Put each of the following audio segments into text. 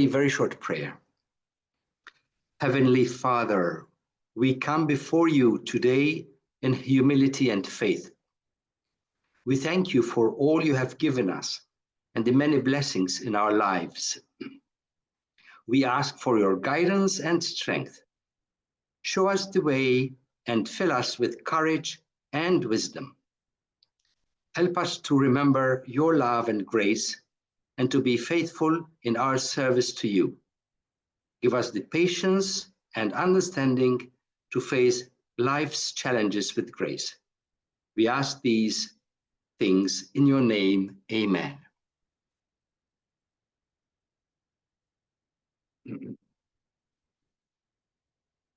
A very short prayer. Heavenly Father, we come before you today in humility and faith. We thank you for all you have given us and the many blessings in our lives. We ask for your guidance and strength. Show us the way and fill us with courage and wisdom. Help us to remember your love and grace and to be faithful in our service to you. Give us the patience and understanding to face life's challenges with grace. We ask these things in your name. Amen.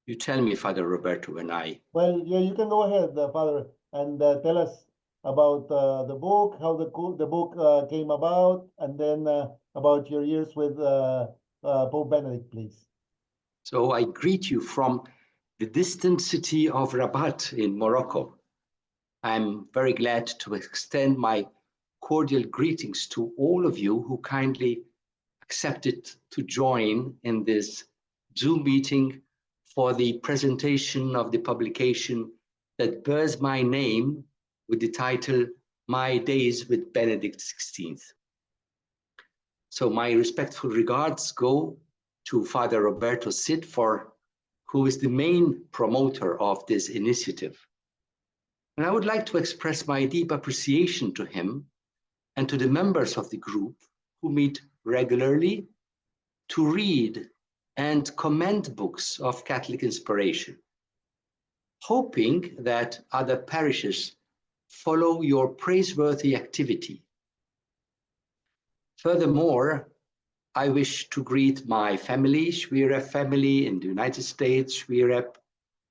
You tell me, Father Roberto, when I... Well, yeah, you can go ahead, Father, and tell us about the book, how the book came about, and then about your years with Pope Benedict, please. So I greet you from the distant city of Rabat in Morocco. I'm very glad to extend my cordial greetings to all of you who kindly accepted to join in this Zoom meeting for the presentation of the publication that bears my name with the title, My Days with Benedict XVI. So my respectful regards go to Father Roberto Cid, who is the main promoter of this initiative. And I would like to express my deep appreciation to him and to the members of the group who meet regularly to read and comment books of Catholic inspiration, hoping that other parishes follow your praiseworthy activity. Furthermore, I wish to greet my family, Xuereb family in the United States, Xuereb,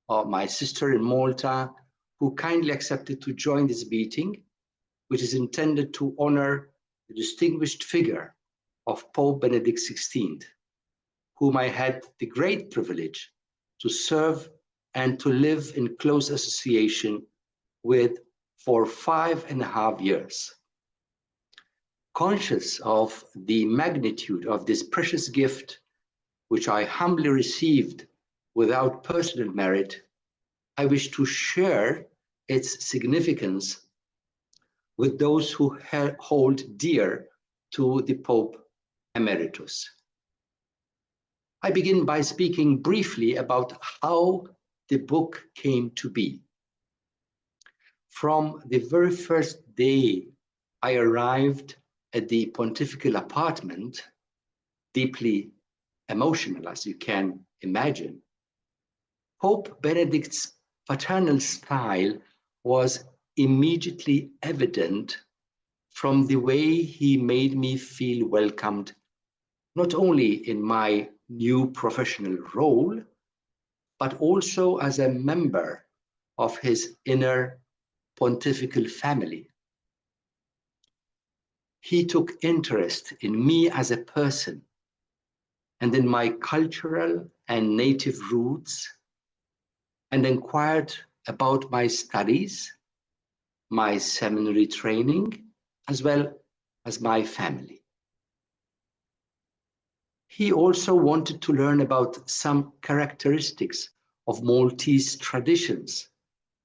or my sister in Malta, who kindly accepted to join this meeting, which is intended to honor the distinguished figure of Pope Benedict XVI, whom I had the great privilege to serve and to live in close association with for 5.5 years. Conscious of the magnitude of this precious gift, which I humbly received without personal merit, I wish to share its significance with those who hold dear to the Pope Emeritus. I begin by speaking briefly about how the book came to be. From the very first day I arrived at the pontifical apartment, deeply emotional as you can imagine, Pope Benedict's paternal style was immediately evident from the way he made me feel welcomed, not only in my new professional role, but also as a member of his inner pontifical family. He took interest in me as a person and in my cultural and native roots, and inquired about my studies, my seminary training, as well as my family. He also wanted to learn about some characteristics of Maltese traditions,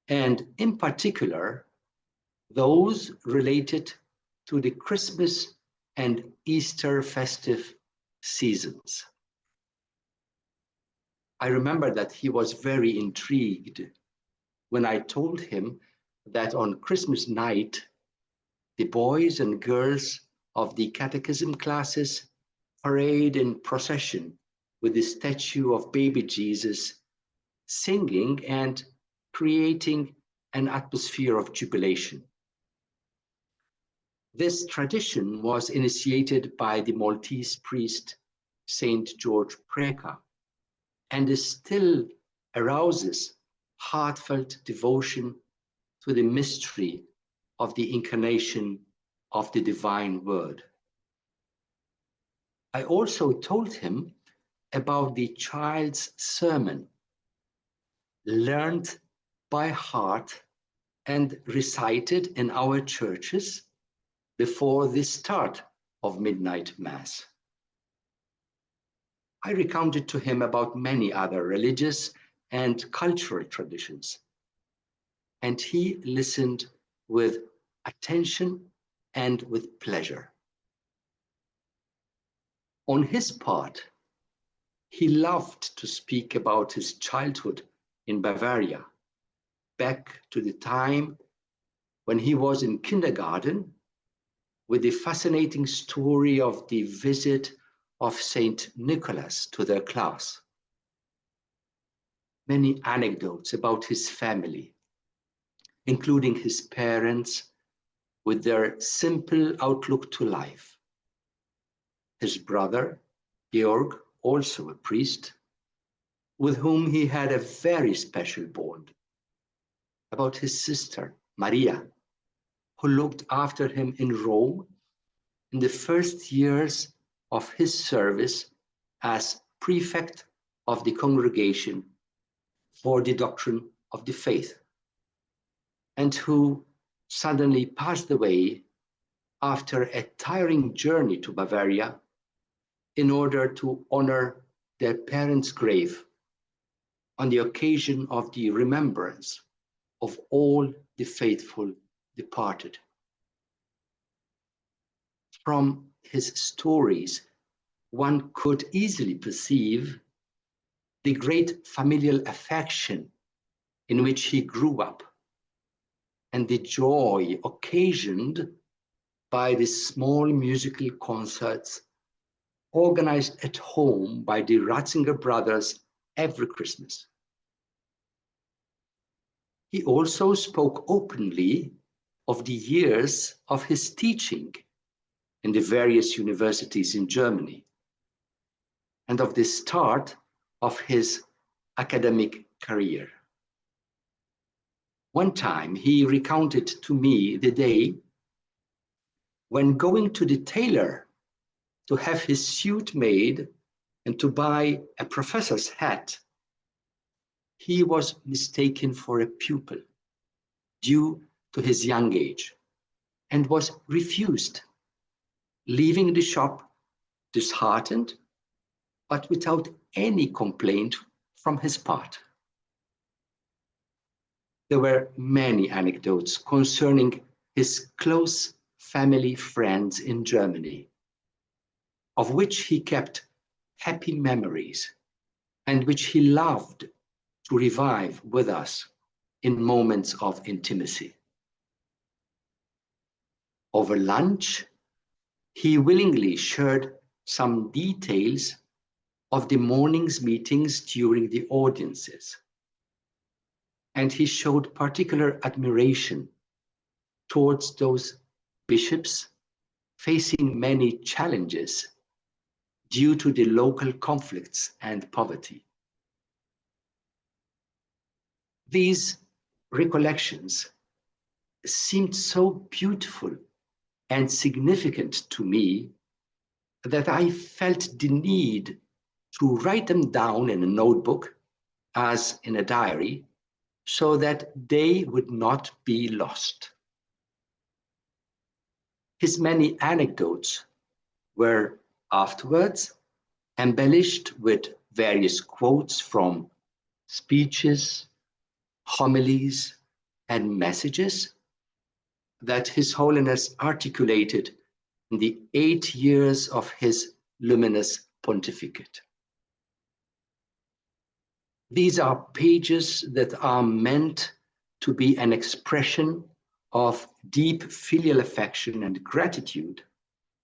and in particular, those related to the Christmas and Easter festive seasons. I remember that he was very intrigued when I told him that on Christmas night, the boys and girls of the catechism classes parade in procession with the statue of baby Jesus, singing and creating an atmosphere of jubilation. This tradition was initiated by the Maltese priest, Saint George Preka, and it still arouses heartfelt devotion to the mystery of the incarnation of the divine word. I also told him about the child's sermon, learned by heart and recited in our churches before the start of midnight mass. I recounted to him about many other religious and cultural traditions, and he listened with attention and with pleasure. On his part, he loved to speak about his childhood in Bavaria, back to the time when he was in kindergarten, with the fascinating story of the visit of Saint Nicholas to their class. Many anecdotes about his family, including his parents with their simple outlook to life. His brother, Georg, also a priest, with whom he had a very special bond. About his sister, Maria, who looked after him in Rome in the first years of his service as prefect of the congregation for the doctrine of the faith, and who suddenly passed away after a tiring journey to Bavaria in order to honor their parents' grave on the occasion of the remembrance of all the faithful departed. From his stories, one could easily perceive the great familial affection in which he grew up and the joy occasioned by the small musical concerts organized at home by the Ratzinger brothers every Christmas. He also spoke openly of the years of his teaching in the various universities in Germany and of the start of his academic career. One time he recounted to me the day when going to the tailor to have his suit made and to buy a professor's hat, he was mistaken for a pupil due to his young age and was refused, leaving the shop disheartened, but without any complaint from his part. There were many anecdotes concerning his close family friends in Germany, of which he kept happy memories and which he loved to revive with us in moments of intimacy. Over lunch, he willingly shared some details of the morning's meetings during the audiences, and he showed particular admiration towards those bishops facing many challenges due to the local conflicts and poverty. These recollections seemed so beautiful and significant to me that I felt the need to write them down in a notebook as in a diary so that they would not be lost. His many anecdotes were afterwards embellished with various quotes from speeches, homilies, and messages that His Holiness articulated in the 8 years of his luminous pontificate. These are pages that are meant to be an expression of deep filial affection and gratitude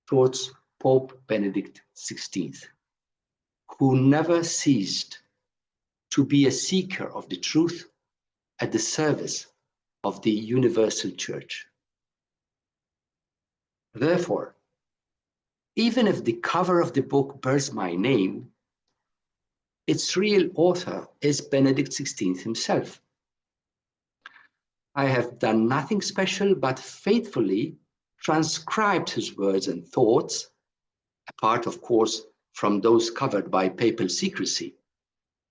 towards Pope Benedict XVI, who never ceased to be a seeker of the truth at the service of the universal church. Therefore, even if the cover of the book bears my name, its real author is Benedict XVI himself. I have done nothing special but faithfully transcribed his words and thoughts, apart, of course, from those covered by papal secrecy,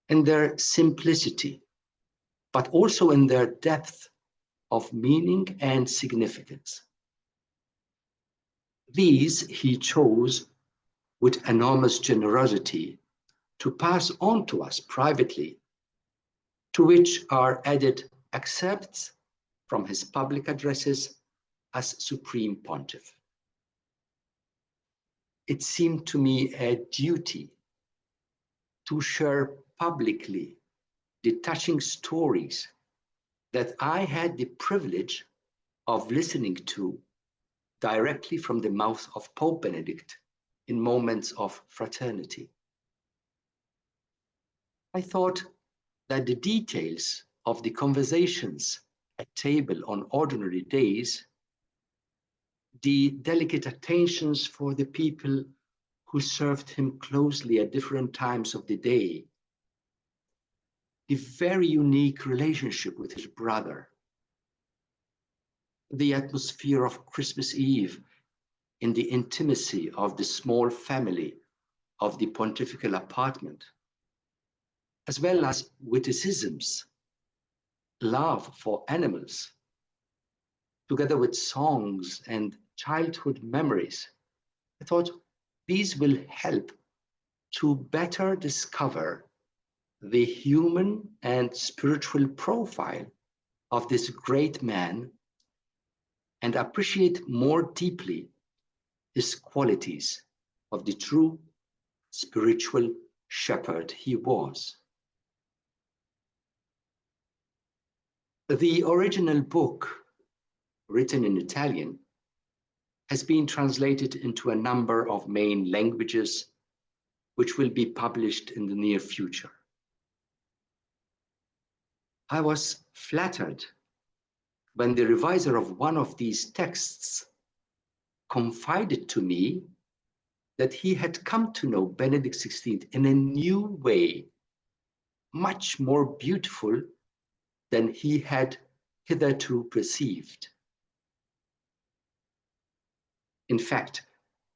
in their simplicity, but also in their depth of meaning and significance. These he chose with enormous generosity to pass on to us privately, to which are added excerpts from his public addresses as Supreme Pontiff. It seemed to me a duty to share publicly the touching stories that I had the privilege of listening to directly from the mouth of Pope Benedict in moments of fraternity. I thought that the details of the conversations at table on ordinary days, the delicate attentions for the people who served him closely at different times of the day, the very unique relationship with his brother, the atmosphere of Christmas Eve in the intimacy of the small family of the pontifical apartment, as well as witticisms, love for animals, together with songs and childhood memories. I thought these will help to better discover the human and spiritual profile of this great man and appreciate more deeply his qualities of the true spiritual shepherd he was. The original book, written in Italian, has been translated into a number of main languages, which will be published in the near future. I was flattered when the reviser of one of these texts confided to me that he had come to know Benedict XVI in a new way, much more beautiful than he had hitherto perceived. In fact,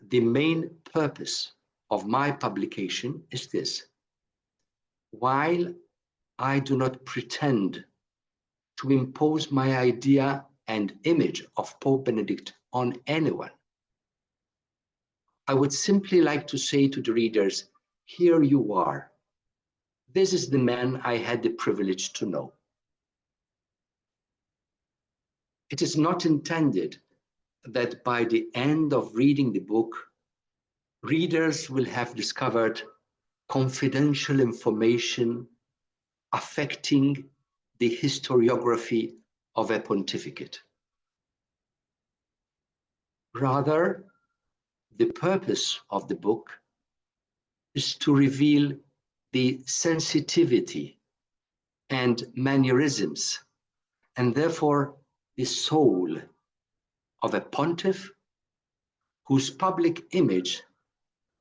the main purpose of my publication is this. While I do not pretend to impose my idea and image of Pope Benedict on anyone, I would simply like to say to the readers, here you are. This is the man I had the privilege to know. It is not intended that by the end of reading the book, readers will have discovered confidential information affecting the historiography of a pontificate. Rather, the purpose of the book is to reveal the sensitivity and mannerisms, and therefore the soul of a pontiff whose public image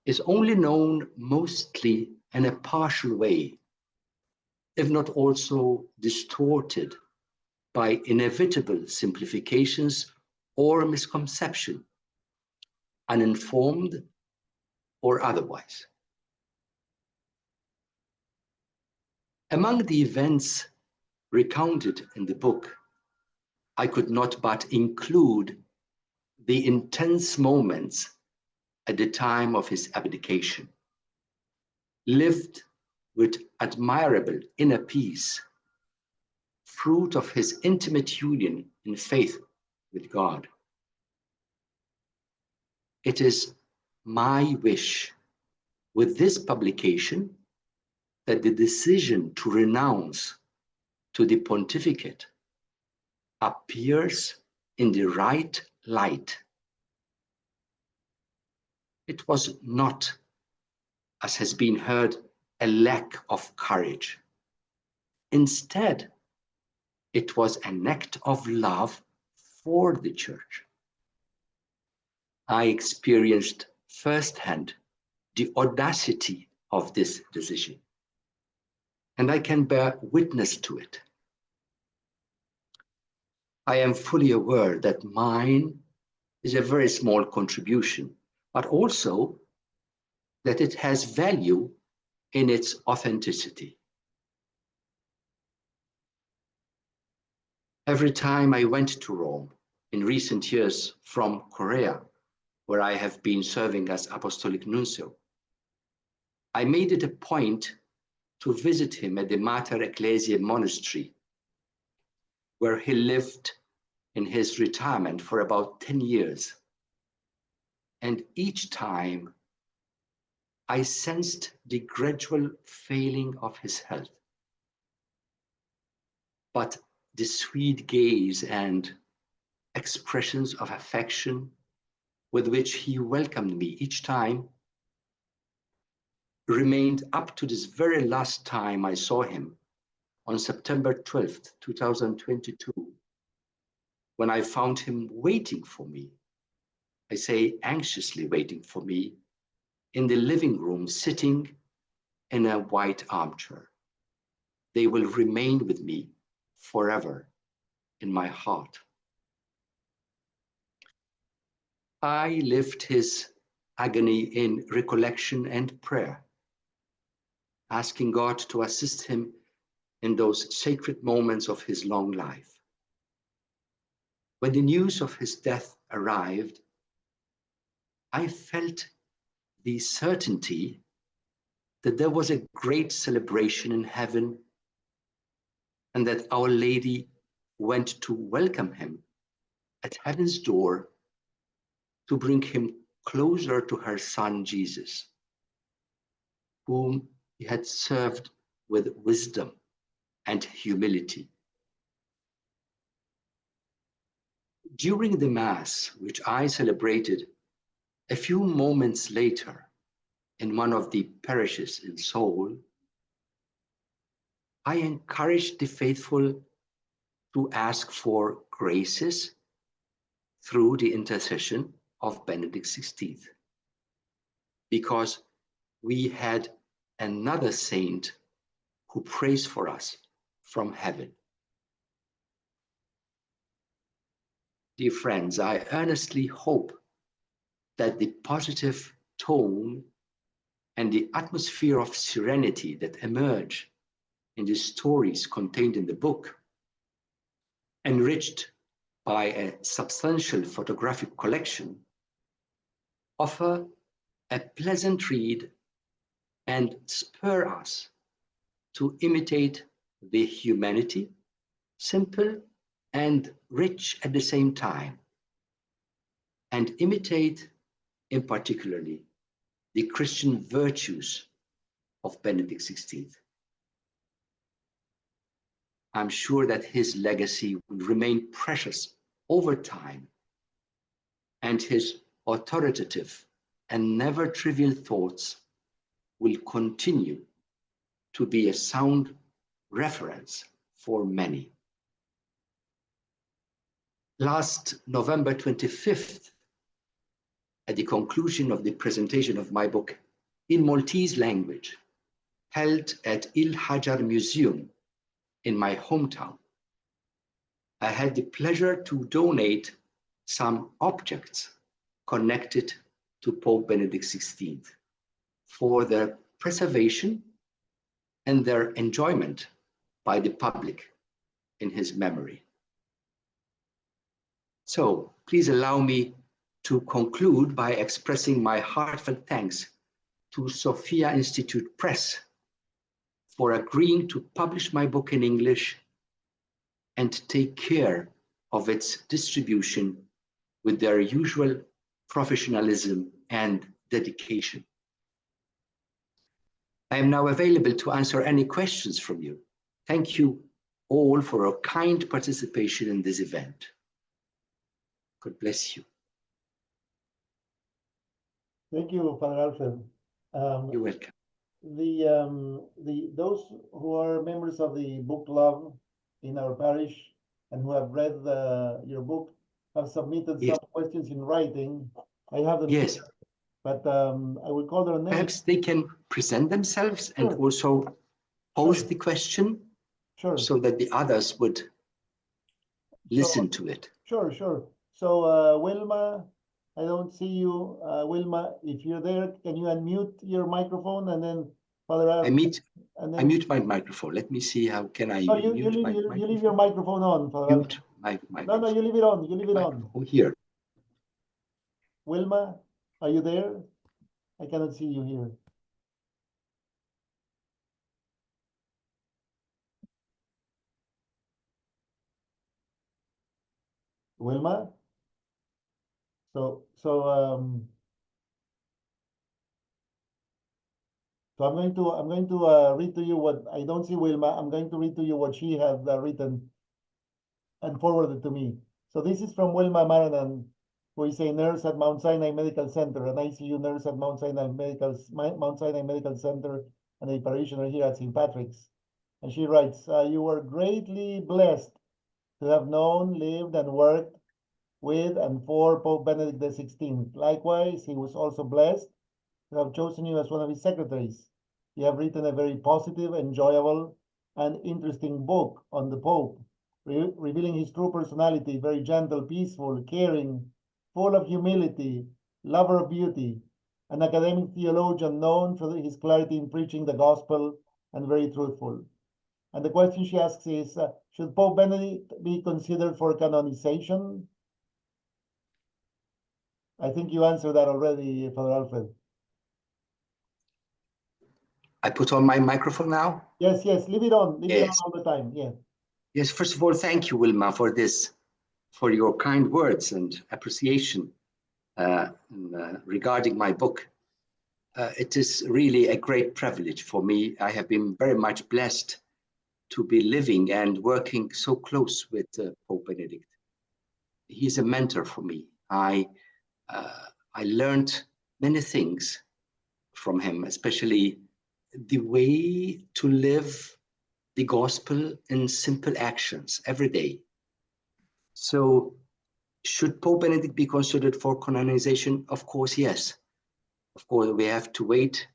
is only known mostly in a partial way, if not also distorted by inevitable simplifications or misconception, uninformed or otherwise. Among the events recounted in the book, I could not but include the intense moments at the time of his abdication, lived with admirable inner peace, fruit of his intimate union in faith with God. It is my wish with this publication that the decision to renounce to the pontificate appears in the right light. It was not, as has been heard, a lack of courage. Instead, it was an act of love for the Church. I experienced firsthand the audacity of this decision, and I can bear witness to it. I am fully aware that mine is a very small contribution, but also that it has value in its authenticity. Every time I went to Rome in recent years from Korea, where I have been serving as Apostolic Nuncio, I made it a point to visit him at the Mater Ecclesiae monastery, where he lived in his retirement for about 10 years. And each time I sensed the gradual failing of his health. But the sweet gaze and expressions of affection with which he welcomed me each time remained up to this very last time I saw him on September 12th, 2022, when I found him waiting for me. I say anxiously waiting for me in the living room, sitting in a white armchair. They will remain with me forever in my heart. I lived his agony in recollection and prayer, asking God to assist him in those sacred moments of his long life. When the news of his death arrived, I felt the certainty that there was a great celebration in heaven and that Our Lady went to welcome him at heaven's door to bring him closer to her son Jesus, whom he had served with wisdom and humility. During the Mass, which I celebrated a few moments later in one of the parishes in Seoul, I encouraged the faithful to ask for graces through the intercession of Benedict XVI, because we had another saint who prays for us from heaven. Dear friends, I earnestly hope that the positive tone and the atmosphere of serenity that emerge in the stories contained in the book, enriched by a substantial photographic collection, offer a pleasant read and spur us to imitate the humanity, simple and rich at the same time, and imitate in particularly the Christian virtues of Benedict XVI. I'm sure that his legacy will remain precious over time, and his authoritative and never trivial thoughts will continue to be a sound reference for many. Last November 25th, at the conclusion of the presentation of my book in Maltese language, held at Il Hajar Museum in my hometown, I had the pleasure to donate some objects connected to Pope Benedict XVI for their preservation and their enjoyment by the public in his memory. So please allow me to conclude by expressing my heartfelt thanks to Sophia Institute Press for agreeing to publish my book in English and take care of its distribution with their usual professionalism and dedication. I am now available to answer any questions from you. Thank you all for a kind participation in this event. God bless you. Thank you, Father Alfred. You're welcome. Those who are members of the book club in our parish and who have read your book have submitted Yes. some questions in writing. I have them Yes. here, but I will call their names. Perhaps they can present themselves and Sure. also pose Sure. the question, Sure. so that the others would listen to it. Sure, sure. So Wilma, I don't see you. Wilma, if you're there, can you unmute your microphone, and then Father Alfred, I mute my microphone. Let me see how can I No, you mute my leave microphone. you leave your microphone on, Father Mute Alfred. my microphone. No, you leave it on. You leave it on. Oh, here. Wilma, are you there? I cannot see you here. Wilma. So I'm going to read to you what I don't see Wilma. I'm going to read to you what she has written and forwarded to me. So this is from Wilma Maranan, who is a nurse at Mount Sinai Medical Center, an ICU nurse at Mount Sinai Medical Center, and a parishioner here at St. Patrick's. And she writes, you were greatly blessed to have known, lived, and worked with and for Pope Benedict XVI. Likewise, he was also blessed to have chosen you as one of his secretaries. You have written a very positive, enjoyable, and interesting book on the Pope, revealing his true personality, very gentle, peaceful, caring, full of humility, lover of beauty, an academic theologian known for his clarity in preaching the gospel, and very truthful. And the question she asks is, should Pope Benedict be considered for canonization? I think you answered that already, Father Alfred. I put on my microphone now? Yes, leave it on. Leave it on Yes. all the time. Yeah. Yes, first of all, thank you, Wilma, for your kind words and appreciation regarding my book. It is really a great privilege for me. I have been very much blessed to be living and working so close with Pope Benedict. He's a mentor for me. I learned many things from him, especially the way to live the gospel in simple actions every day. So, should Pope Benedict be considered for canonization? Of course, yes. Of course, we have to wait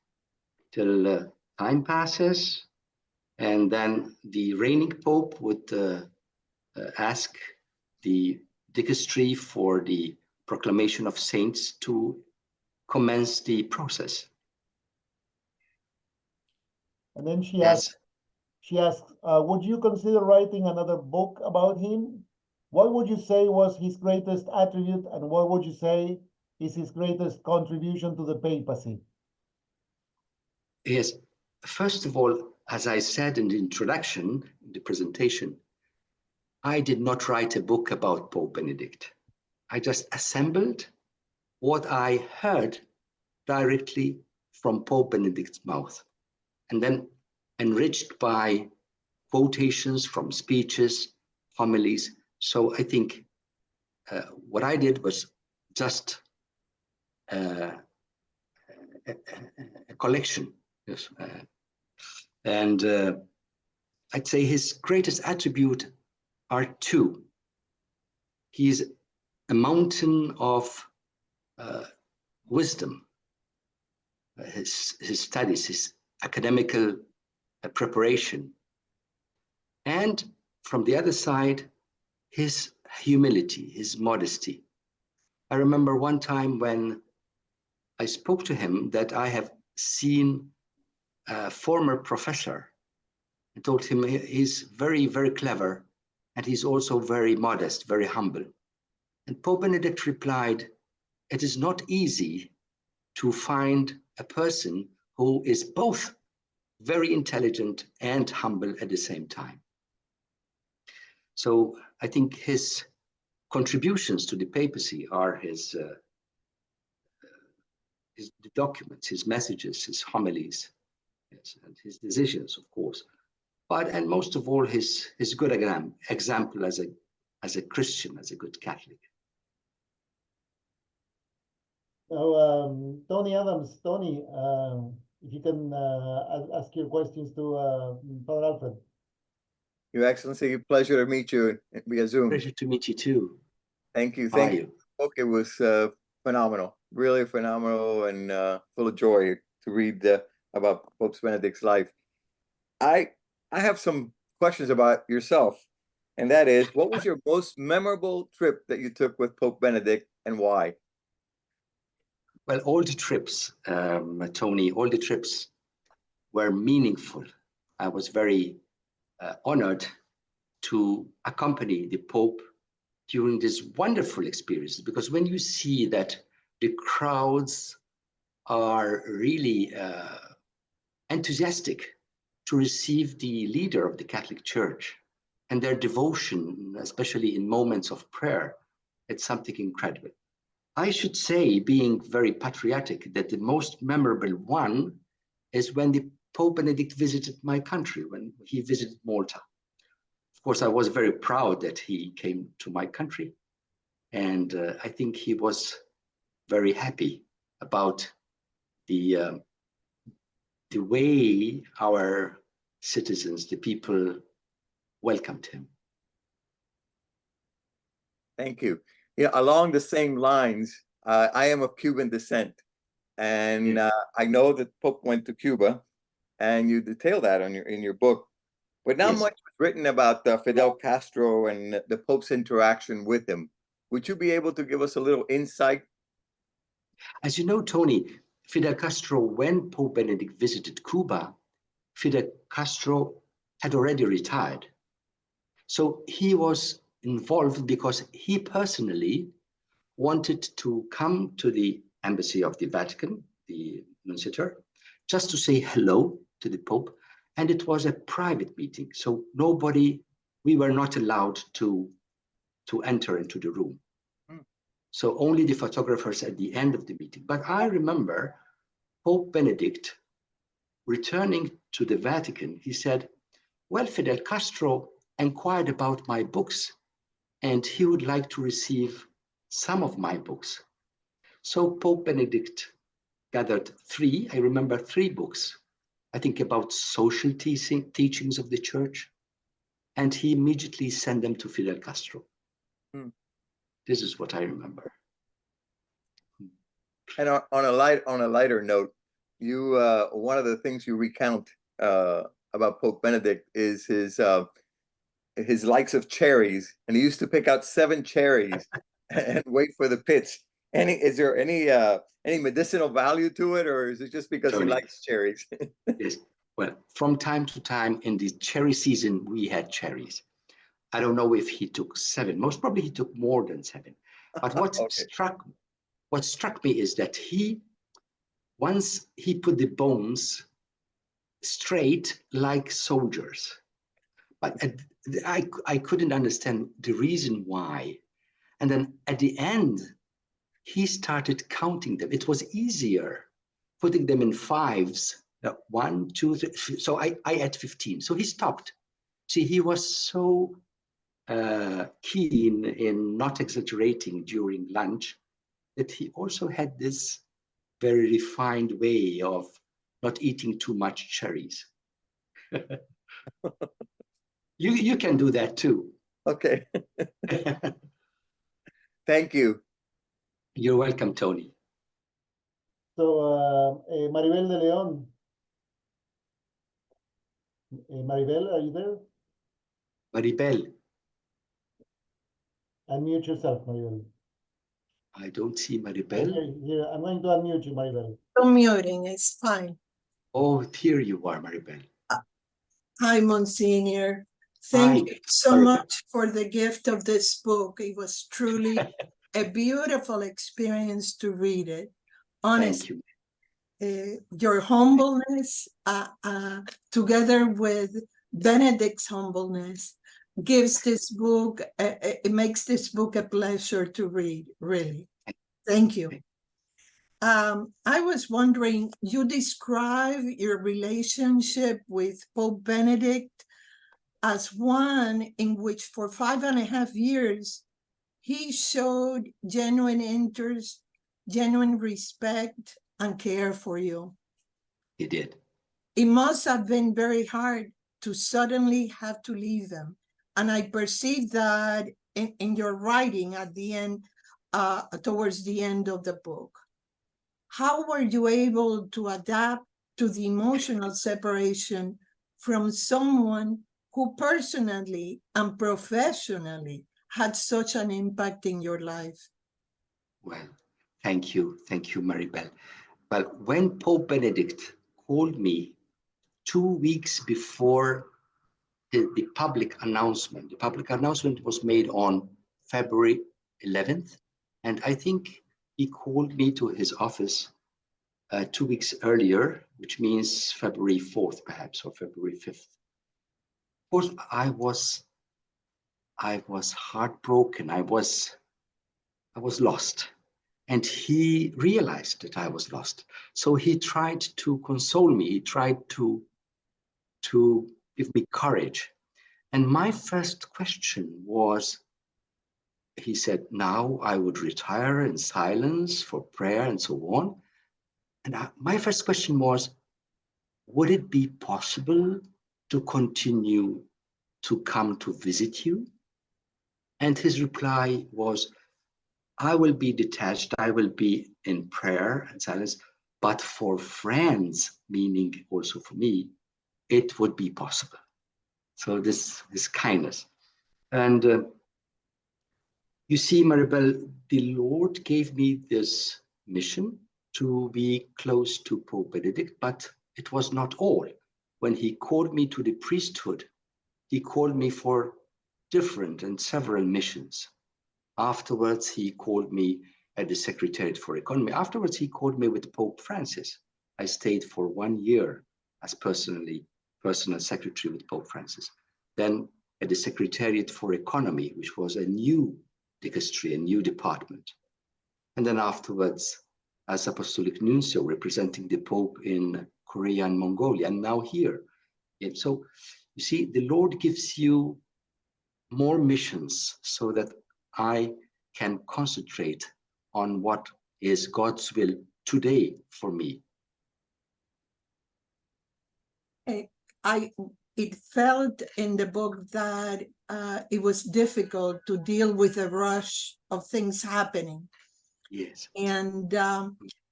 till time passes, and then the reigning Pope would ask the dicastery for the proclamation of saints to commence the process. And then she Yes. asks, would you consider writing another book about him? What would you say was his greatest attribute, and what would you say is his greatest contribution to the papacy? Yes. First of all, as I said in the introduction, in the presentation, I did not write a book about Pope Benedict. I just assembled what I heard directly from Pope Benedict's mouth, and then enriched by quotations from speeches, homilies. So I think what I did was just a collection. Yes. And I'd say his greatest attribute are two. He's a mountain of wisdom. His studies, his academical preparation. And from the other side, his humility, his modesty. I remember one time when I spoke to him that I have seen a former professor. I told him he's very, very clever, and he's also very modest, very humble. And Pope Benedict replied, it is not easy to find a person who is both very intelligent and humble at the same time. So I think his contributions to the papacy are his documents, his messages, his homilies, yes, and his decisions, of course. And most of all, his good example as a Christian, as a good Catholic. Now, Tony Adams, Tony, if you can ask your questions to Father Alfred. Your Excellency, pleasure to meet you via Zoom. Pleasure to meet you too. Thank you. Thank you. book. It was phenomenal, really phenomenal, and full of joy to read about Pope Benedict's life. I have some questions about yourself, and that is, what was your most memorable trip that you took with Pope Benedict, and why? Well, all the trips, Tony, all the trips were meaningful. I was very honored to accompany the Pope during this wonderful experience, because when you see that the crowds are really enthusiastic to receive the leader of the Catholic Church, and their devotion, especially in moments of prayer, It's something incredible. I should say, being very patriotic, that the most memorable one is when the Pope Benedict visited my country, when he visited Malta. Of course, I was very proud that he came to my country. And I think he was very happy about the way our citizens, the people, welcomed him. Thank you. Yeah, along the same lines, I am of Cuban descent, and Yes. I know that Pope went to Cuba, and you detail that in your book. But not Yes. much was written about Fidel Castro and the Pope's interaction with him. Would you be able to give us a little insight? As you know, Tony, Fidel Castro, when Pope Benedict visited Cuba, Fidel Castro had already retired. So he was involved because he personally wanted to come to the embassy of the Vatican, the Nunciature, just to say hello to the Pope. And it was a private meeting. So we were not allowed to enter into the room. So only the photographers at the end of the meeting. But I remember Pope Benedict returning to the Vatican. He said, well, Fidel Castro inquired about my books and he would like to receive some of my books. So Pope Benedict gathered I remember three books, I think about social teachings of the church, and he immediately sent them to Fidel Castro. This is what I remember. And on a lighter note, you one of the things you recount about Pope Benedict is his likes of cherries, and he used to pick out 7 cherries and wait for the pits. Is there any medicinal value to it, or is it just because Tony, he likes cherries? yes. Well, from time to time in the cherry season, we had cherries. I don't know if he took 7. Most probably he took more than 7. But what struck me is that once he put the bones straight like soldiers. But I couldn't understand the reason why. And then at the end, he started counting them. It was easier putting them in 5s. 1, 2, 3. So I had 15. So he stopped. See, he was so keen in not exaggerating during lunch that he also had this very refined way of not eating too much cherries. You can do that too. Okay. Thank you. You're welcome, Tony. So, Maribel de Leon. Maribel, are you there? Maribel, Unmute yourself, Maribel. I don't see Maribel. Here, I'm going to unmute you, Maribel. I'm muting, it's fine. Oh, here you are, Maribel. Hi, Monsignor. Thank you so much for the gift of this book. It was truly a beautiful experience to read it. Honestly, your humbleness, together with Benedict's humbleness, gives this book, it makes this book a pleasure to read, really. Thank you. I was wondering, you describe your relationship with Pope Benedict as one in which for 5.5 years, he showed genuine interest, genuine respect, and care for you. He did. It must have been very hard to suddenly have to leave them. And I perceived that in your writing at the end, towards the end of the book. How were you able to adapt to the emotional separation from someone who personally and professionally had such an impact in your life? Well, thank you, Maribel. Well, when Pope Benedict called me 2 weeks before the public announcement was made on February 11th, and I think he called me to his office 2 weeks earlier, which means February 4th, perhaps, or February 5th. Of course, I was heartbroken. I was I was lost. And he realized that I was lost. So he tried to console me. He tried to give me courage. And my first question was, he said, now I would retire in silence for prayer and so on. And my first question was, would it be possible to continue to come to visit you? And his reply was, I will be detached, I will be in prayer and silence, but for friends, meaning also for me, it would be possible. So this kindness. And you see, Maribel, the Lord gave me this mission to be close to Pope Benedict, but it was not all. When he called me to the priesthood, he called me for different and several missions. Afterwards, he called me at the Secretariat for Economy. Afterwards, he called me with Pope Francis. I stayed for 1 year as personal secretary with Pope Francis. Then at the Secretariat for Economy, which was a new dicastery, a new department. And then afterwards, as Apostolic Nuncio, representing the Pope in Korea and Mongolia, and now here. And so, you see, the Lord gives you more missions so that I can concentrate on what is God's will today for me. It felt in the book that it was difficult to deal with the rush of things happening. Yes. And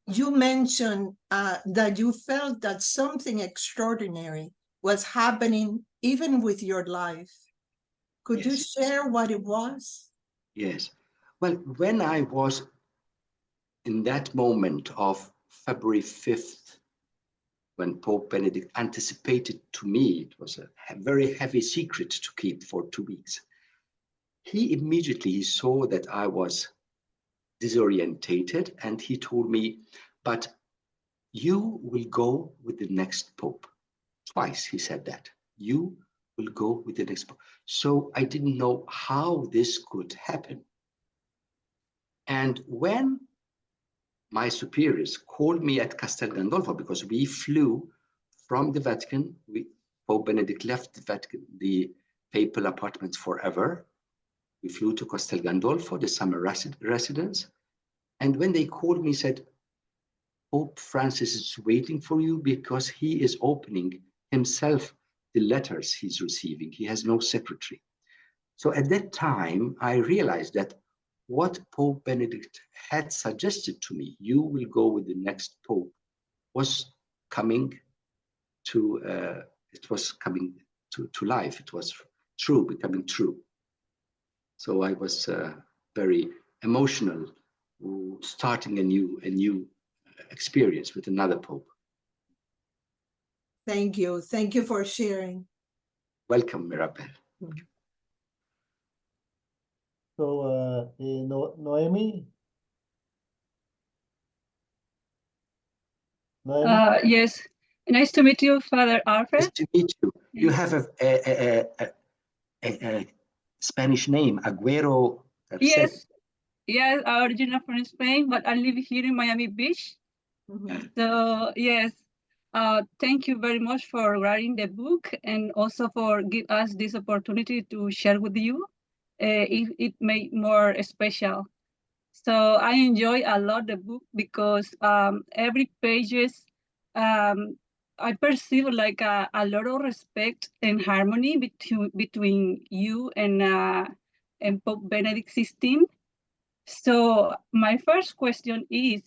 you mentioned that you felt that something extraordinary was happening even with your life. Could you share what it was? Yes. Well, when I was in that moment of February 5th, when Pope Benedict anticipated to me, it was a very heavy secret to keep for 2 weeks. He immediately saw that I was disorientated, and he told me, but you will go with the next Pope. Twice he said that. You will go with the next Pope. So I didn't know how this could happen. And when my superiors called me at Castel Gandolfo, because we flew from the Vatican, Pope Benedict left the Vatican, the papal apartments forever. We flew to Castel Gandolfo, the summer residence. And when they called me, said, Pope Francis is waiting for you because he is opening himself the letters he's receiving. He has no secretary. So at that time, I realized that what Pope Benedict had suggested to me, you will go with the next Pope, was coming to life. It was true, becoming true. So I was very emotional, starting a new experience with another Pope. Thank you. Thank you for sharing. Welcome, Mirabel. So, Noemi? Noemi? Yes. Nice to meet you, Father Alfred. Nice to meet you. You have a Spanish name, Aguero. Yes. Yes, original from Spain, but I live here in Miami Beach. So yes, thank you very much for writing the book and also for give us this opportunity to share with you. It made more special. So I enjoy a lot the book because every pages I perceive like a lot of respect and harmony between you and Pope Benedict XVI. So my first question is,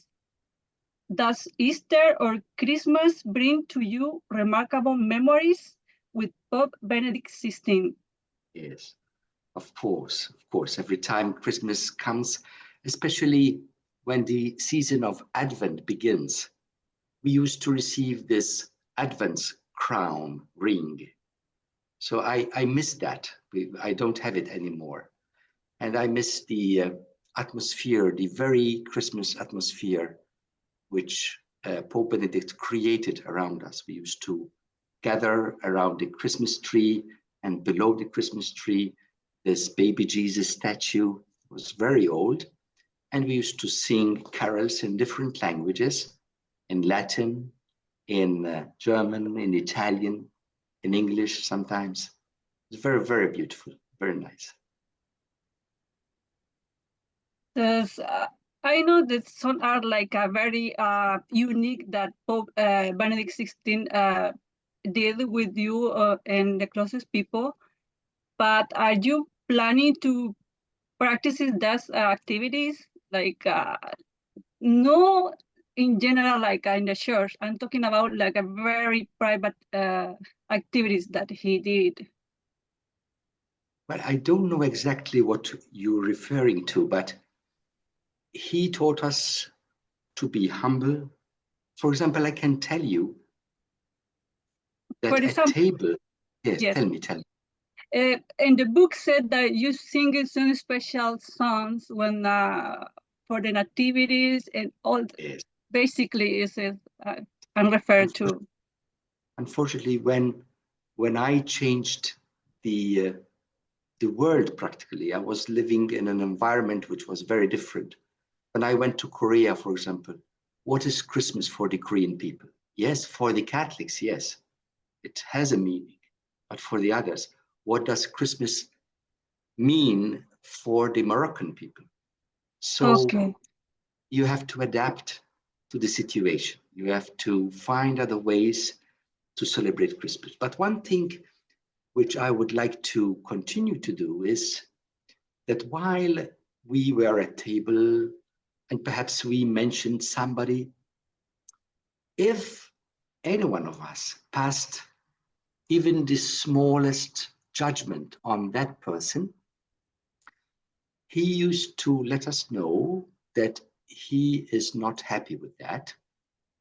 does Easter or Christmas bring to you remarkable memories with Pope Benedict XVI? Yes, of course. Every time Christmas comes, especially when the season of Advent begins, we used to receive this Advent crown ring. So I miss that. I don't have it anymore. And I miss the atmosphere, the very Christmas atmosphere, which Pope Benedict created around us. We used to gather around the Christmas tree, and below the Christmas tree, this baby Jesus statue was very old. and we used to sing carols in different languages, in Latin, in German, in Italian, in English sometimes. It's very, very beautiful, very nice. I know that some are like a very unique that Pope Benedict XVI did with you and the closest people. But are you planning to practice those activities? Like no, in general, like in the church. I'm talking about like a very private activities that he did. Well, I don't know exactly what you're referring to, but he taught us to be humble. For example, I can tell you that For at example, table, yes, yes. tell me. And the book said that you sing some special songs when for the nativities and all. Yes. Basically, is I'm referred to. Unfortunately, when I changed the world practically, I was living in an environment which was very different. When I went to Korea, for example, what is Christmas for the Korean people? Yes, for the Catholics, yes, it has a meaning. But for the others, what does Christmas mean for the Moroccan people? So Okay. you have to adapt to the situation. You have to find other ways to celebrate Christmas. But one thing which I would like to continue to do is that while we were at table and perhaps we mentioned somebody, if any one of us passed even the smallest judgment on that person, he used to let us know that he is not happy with that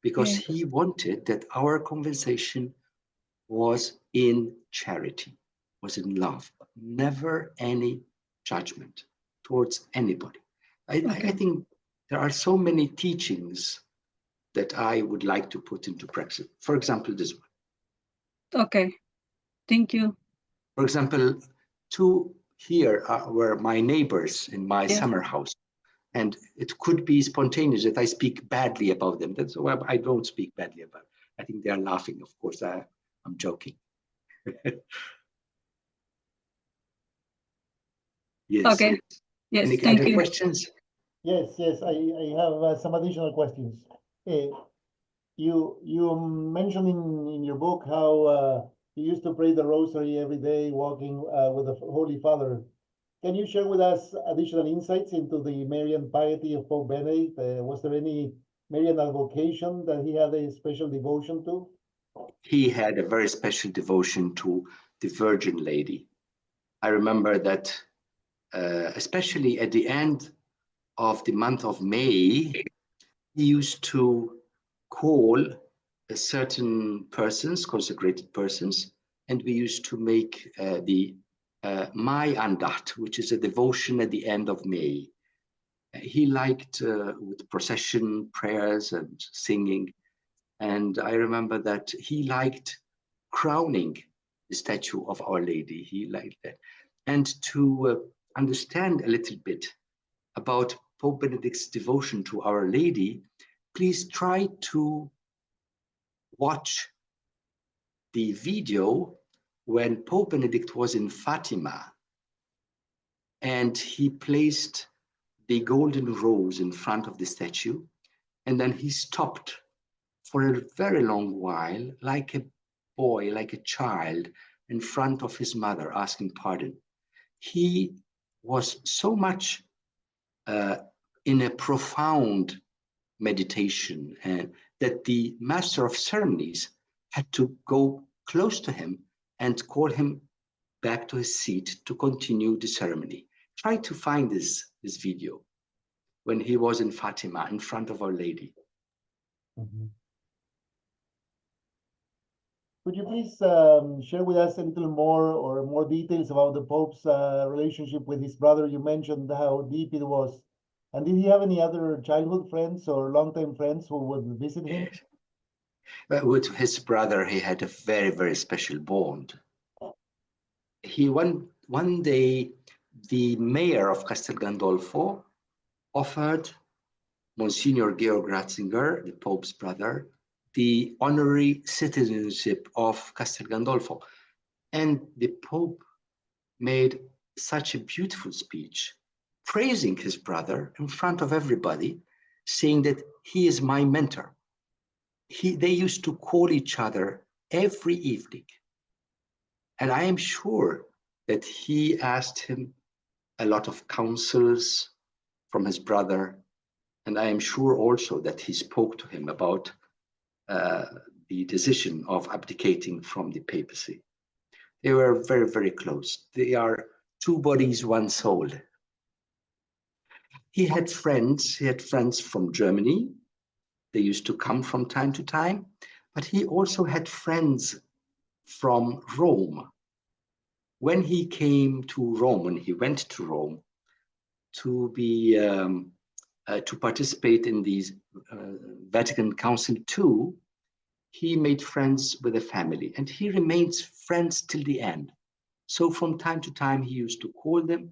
because Yes. he wanted that our conversation was in charity, was in love, but never any judgment towards anybody. I think there are so many teachings that I would like to put into practice. For example, this one. Okay, thank you. For example, two here were my neighbors in my Yes. summer house. And it could be spontaneous that I speak badly about them. That's why I don't speak badly about. I think they are laughing. Of course, I'm joking. Yes. Okay. Yes. Any Thank other you. questions? Yes, I have some additional questions. You mentioned in your book how you used to pray the rosary every day, walking with the Holy Father. Can you share with us additional insights into the Marian piety of Pope Benedict? Was there any Marian vocation that he had a special devotion to? He had a very special devotion to the Virgin Lady. I remember that, especially at the end of the month of May, he used to call certain persons, consecrated persons, and we used to make the Mai Andacht, which is a devotion at the end of May. He liked with procession, prayers, and singing. And I remember that he liked crowning the statue of Our Lady. He liked that. And to understand a little bit about Pope Benedict's devotion to Our Lady, please try to watch the video when Pope Benedict was in Fatima and he placed the golden rose in front of the statue, and then he stopped for a very long while, like a boy, like a child, in front of his mother, asking pardon. He was so much in a profound meditation that the master of ceremonies had to go close to him and call him back to his seat to continue the ceremony. Try to find this video when he was in Fatima in front of Our Lady. Mm-hmm. Could you please share with us a little more details about the Pope's relationship with his brother? You mentioned how deep it was. And did he have any other childhood friends or longtime friends who would visit him? Yes. With his brother, he had a very, very special bond. One day, the mayor of Castel Gandolfo offered Monsignor Georg Ratzinger, the Pope's brother, the honorary citizenship of Castel Gandolfo. And the Pope made such a beautiful speech, praising his brother in front of everybody, saying that he is my mentor. They used to call each other every evening. And I am sure that he asked him a lot of counsels from his brother. And I am sure also that he spoke to him about the decision of abdicating from the papacy. They were very, very close. They are two bodies, one soul. He had friends from Germany. They used to come from time to time, but he also had friends from Rome. When he came to Rome, when he went to Rome to be to participate in these Vatican Council II, he made friends with the family, and he remains friends till the end. So from time to time, he used to call them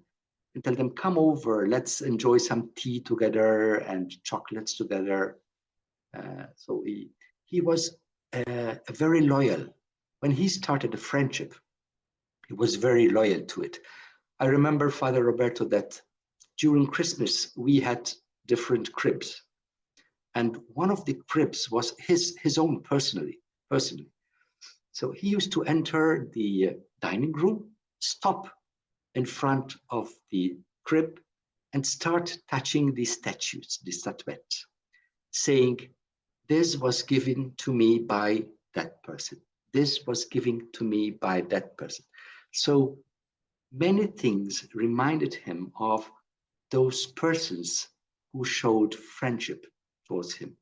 and tell them, come over, let's enjoy some tea together and chocolates together. So he was very loyal. When he started a friendship, he was very loyal to it. I remember, Father Roberto, that during Christmas, we had different cribs. And one of the cribs was his own personally. So he used to enter the dining room, stop in front of the crib, and start touching the statues, the statuettes, saying, this was given to me by that person. This was given to me by that person. So many things reminded him of those persons who showed friendship towards him.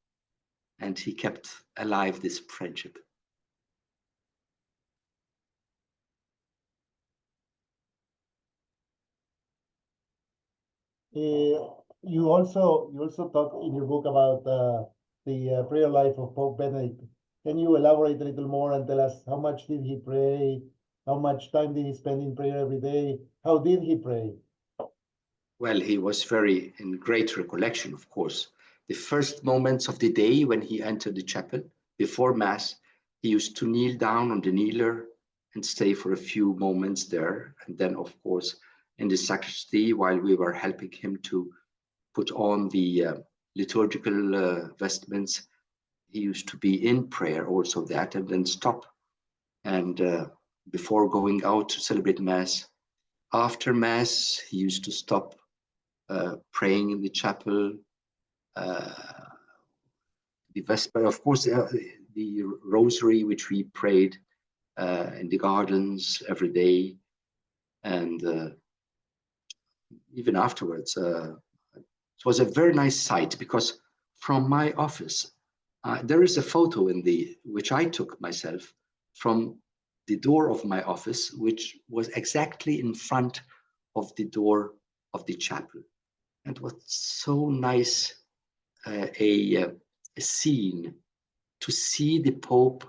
And he kept alive this friendship. You also talk in your book about the prayer life of Pope Benedict. Can you elaborate a little more and tell us how much did he pray? How much time did he spend in prayer every day? How did he pray? Well, he was very in great recollection, of course. The first moments of the day when he entered the chapel before Mass, he used to kneel down on the kneeler and stay for a few moments there. And then, of course, in the sacristy, while we were helping him to put on the liturgical vestments, he used to be in prayer also that, and then stop. And before going out to celebrate Mass, after Mass, he used to stop praying in the chapel, the Vesper, of course, the Rosary, which we prayed in the gardens every day, and even afterwards. It was a very nice sight because from my office, there is a photo which I took myself from the door of my office, which was exactly in front of the door of the chapel. And it was so nice a scene to see the Pope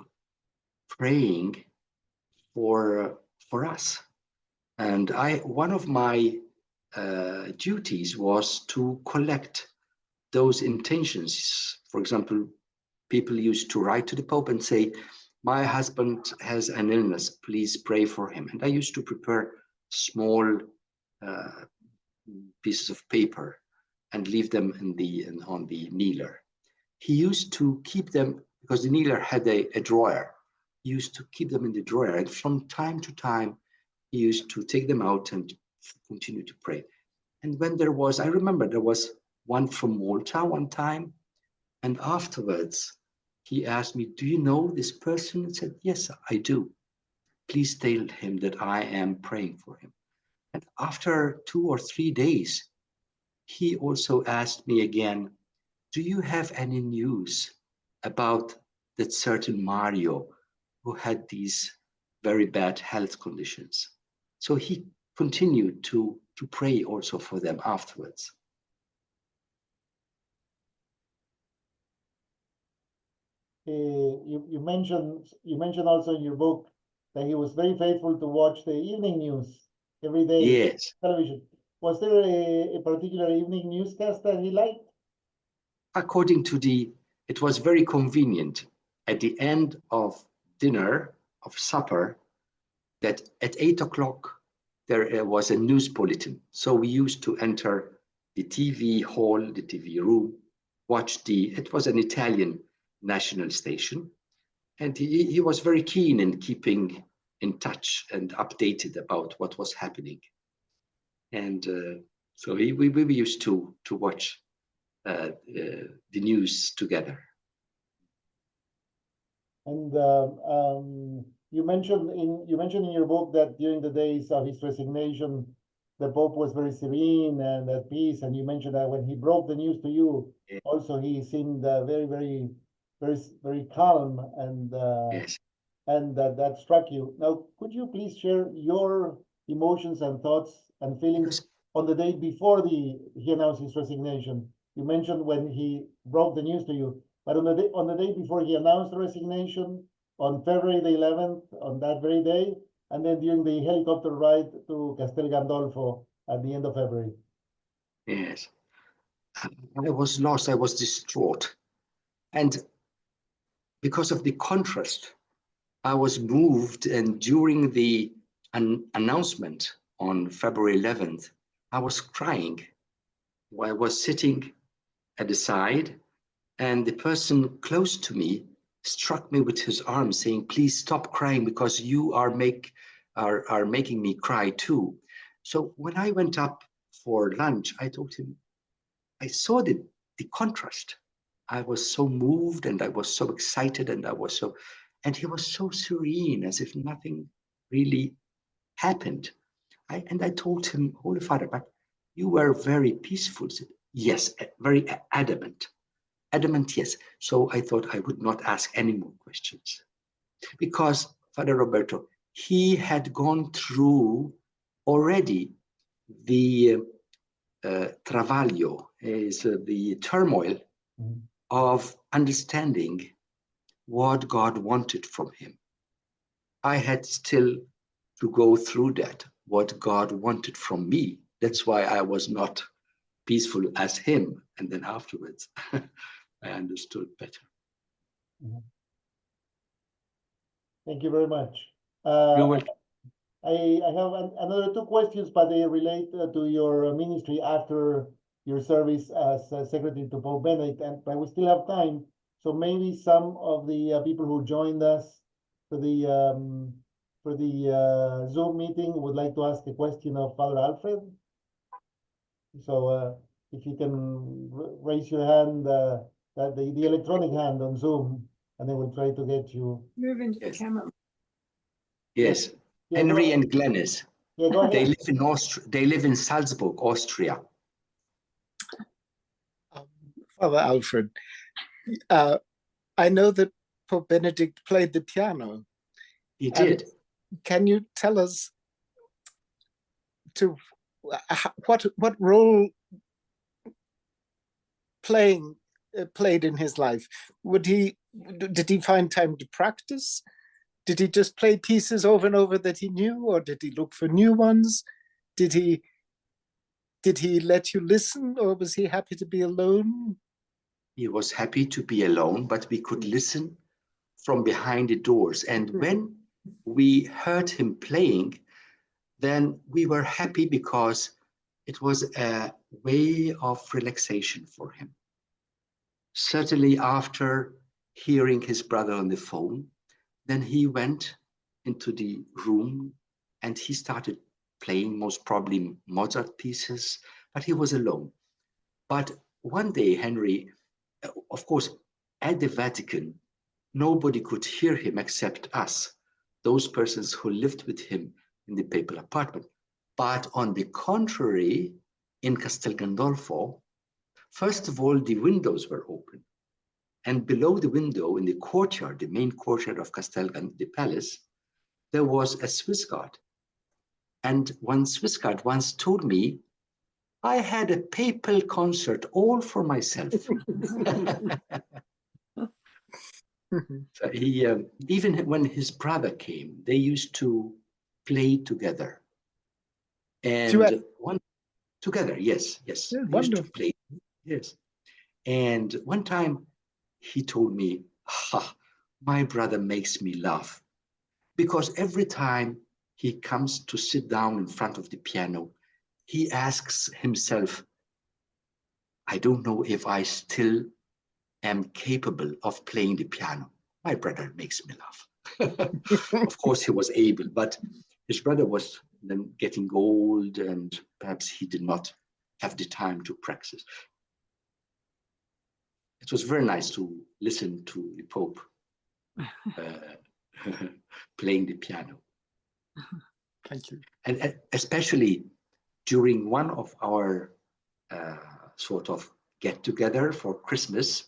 praying for us. And one of my duties was to collect those intentions. For example, people used to write to the Pope and say, my husband has an illness, please pray for him. And I used to prepare small pieces of paper and leave them on the kneeler. He used to keep them, because the kneeler had a drawer. He used to keep them in the drawer, and from time to time, he used to take them out and continue to pray. And when I remember there was one from Malta one time, and afterwards, he asked me, do you know this person? I said, yes, I do. Please tell him that I am praying for him. And after 2 or 3 days, he also asked me again, do you have any news about that certain Mario who had these very bad health conditions? So he continued to pray also for them afterwards. You mentioned also in your book that he was very faithful to watch the evening news every day. Yes. Television. Was there a particular evening newscast that he liked? According to it was very convenient at the end of dinner, of supper, that at 8 o'clock there was a news bulletin. So we used to enter the TV hall, the TV room, watch it was an Italian national station. And he was very keen in keeping in touch and updated about what was happening. And so we used to watch the news together. And you mentioned in your book that during the days of his resignation, the Pope was very serene and at peace. And you mentioned that when he broke the news to you, Yeah. also he seemed very calm, and Yes. and that struck you. Now, could you please share your emotions and thoughts and feelings on the day before he announced his resignation? You mentioned when he broke the news to you, but on the day before he announced the resignation, on February the 11th, on that very day, and then during the helicopter ride to Castel Gandolfo at the end of February. Yes. I was lost, I was distraught. And because of the contrast, I was moved, and during the announcement on February 11th, I was crying. I was sitting at the side, and the person close to me struck me with his arm, saying, "Please stop crying, because you are making me cry too." So when I went up for lunch, I told him, I saw the contrast. I was so moved, and I was so excited, and he was so serene, as if nothing really happened. I told him, "Holy Father, but you were very peaceful." He said, "Yes, very adamant. Adamant, yes." So I thought I would not ask any more questions, because Father Roberto, he had gone through already the travaglio, is the turmoil of understanding what God wanted from him. I had still to go through that, what God wanted from me. That's why I was not peaceful as him. And then afterwards, I understood better. Thank you very much. You're welcome. I have another two questions, but they relate to your ministry after your service as secretary to Pope Benedict, but we still have time. So maybe some of the people who joined us for the Zoom meeting would like to ask a question of Father Alfred. So if you can raise your hand, the electronic hand on Zoom, and then we'll try to get you. Move into the camera. Yes. Yeah, Henry and Glenys. Yeah, go ahead. They live in Austria. They live in Salzburg, Austria. Father Alfred, I know that Pope Benedict played the piano. He did. Can you tell us what role playing played in his life? Did he find time to practice? Did he just play pieces over and over that he knew, or did he look for new ones? Did he let you listen, or was he happy to be alone? He was happy to be alone, but we could listen from behind the doors. And when we heard him playing, then we were happy, because it was a way of relaxation for him. Certainly after hearing his brother on the phone, then he went into the room and he started playing, most probably Mozart pieces, but he was alone. But one day, Henry, of course, at the Vatican, nobody could hear him except us, those persons who lived with him in the papal apartment. But on the contrary, in Castel Gandolfo, first of all, the windows were open. And below the window, in the courtyard, the main courtyard of the palace, there was a Swiss guard. And one Swiss guard once told me, "I had a papal concert all for myself." So he, even when his brother came, they used to play together. And Together, yes, yes. Yeah, We used to wonderful. play, yes. And one time he told me, my brother makes me laugh because every time he comes to sit down in front of the piano, he asks himself, I don't know if I still am capable of playing the piano. My brother makes me laugh. Of course, he was able, but his brother was then getting old and perhaps he did not have the time to practice. It was very nice to listen to the Pope playing the piano. Thank you. And especially during one of our sort of get together for Christmas,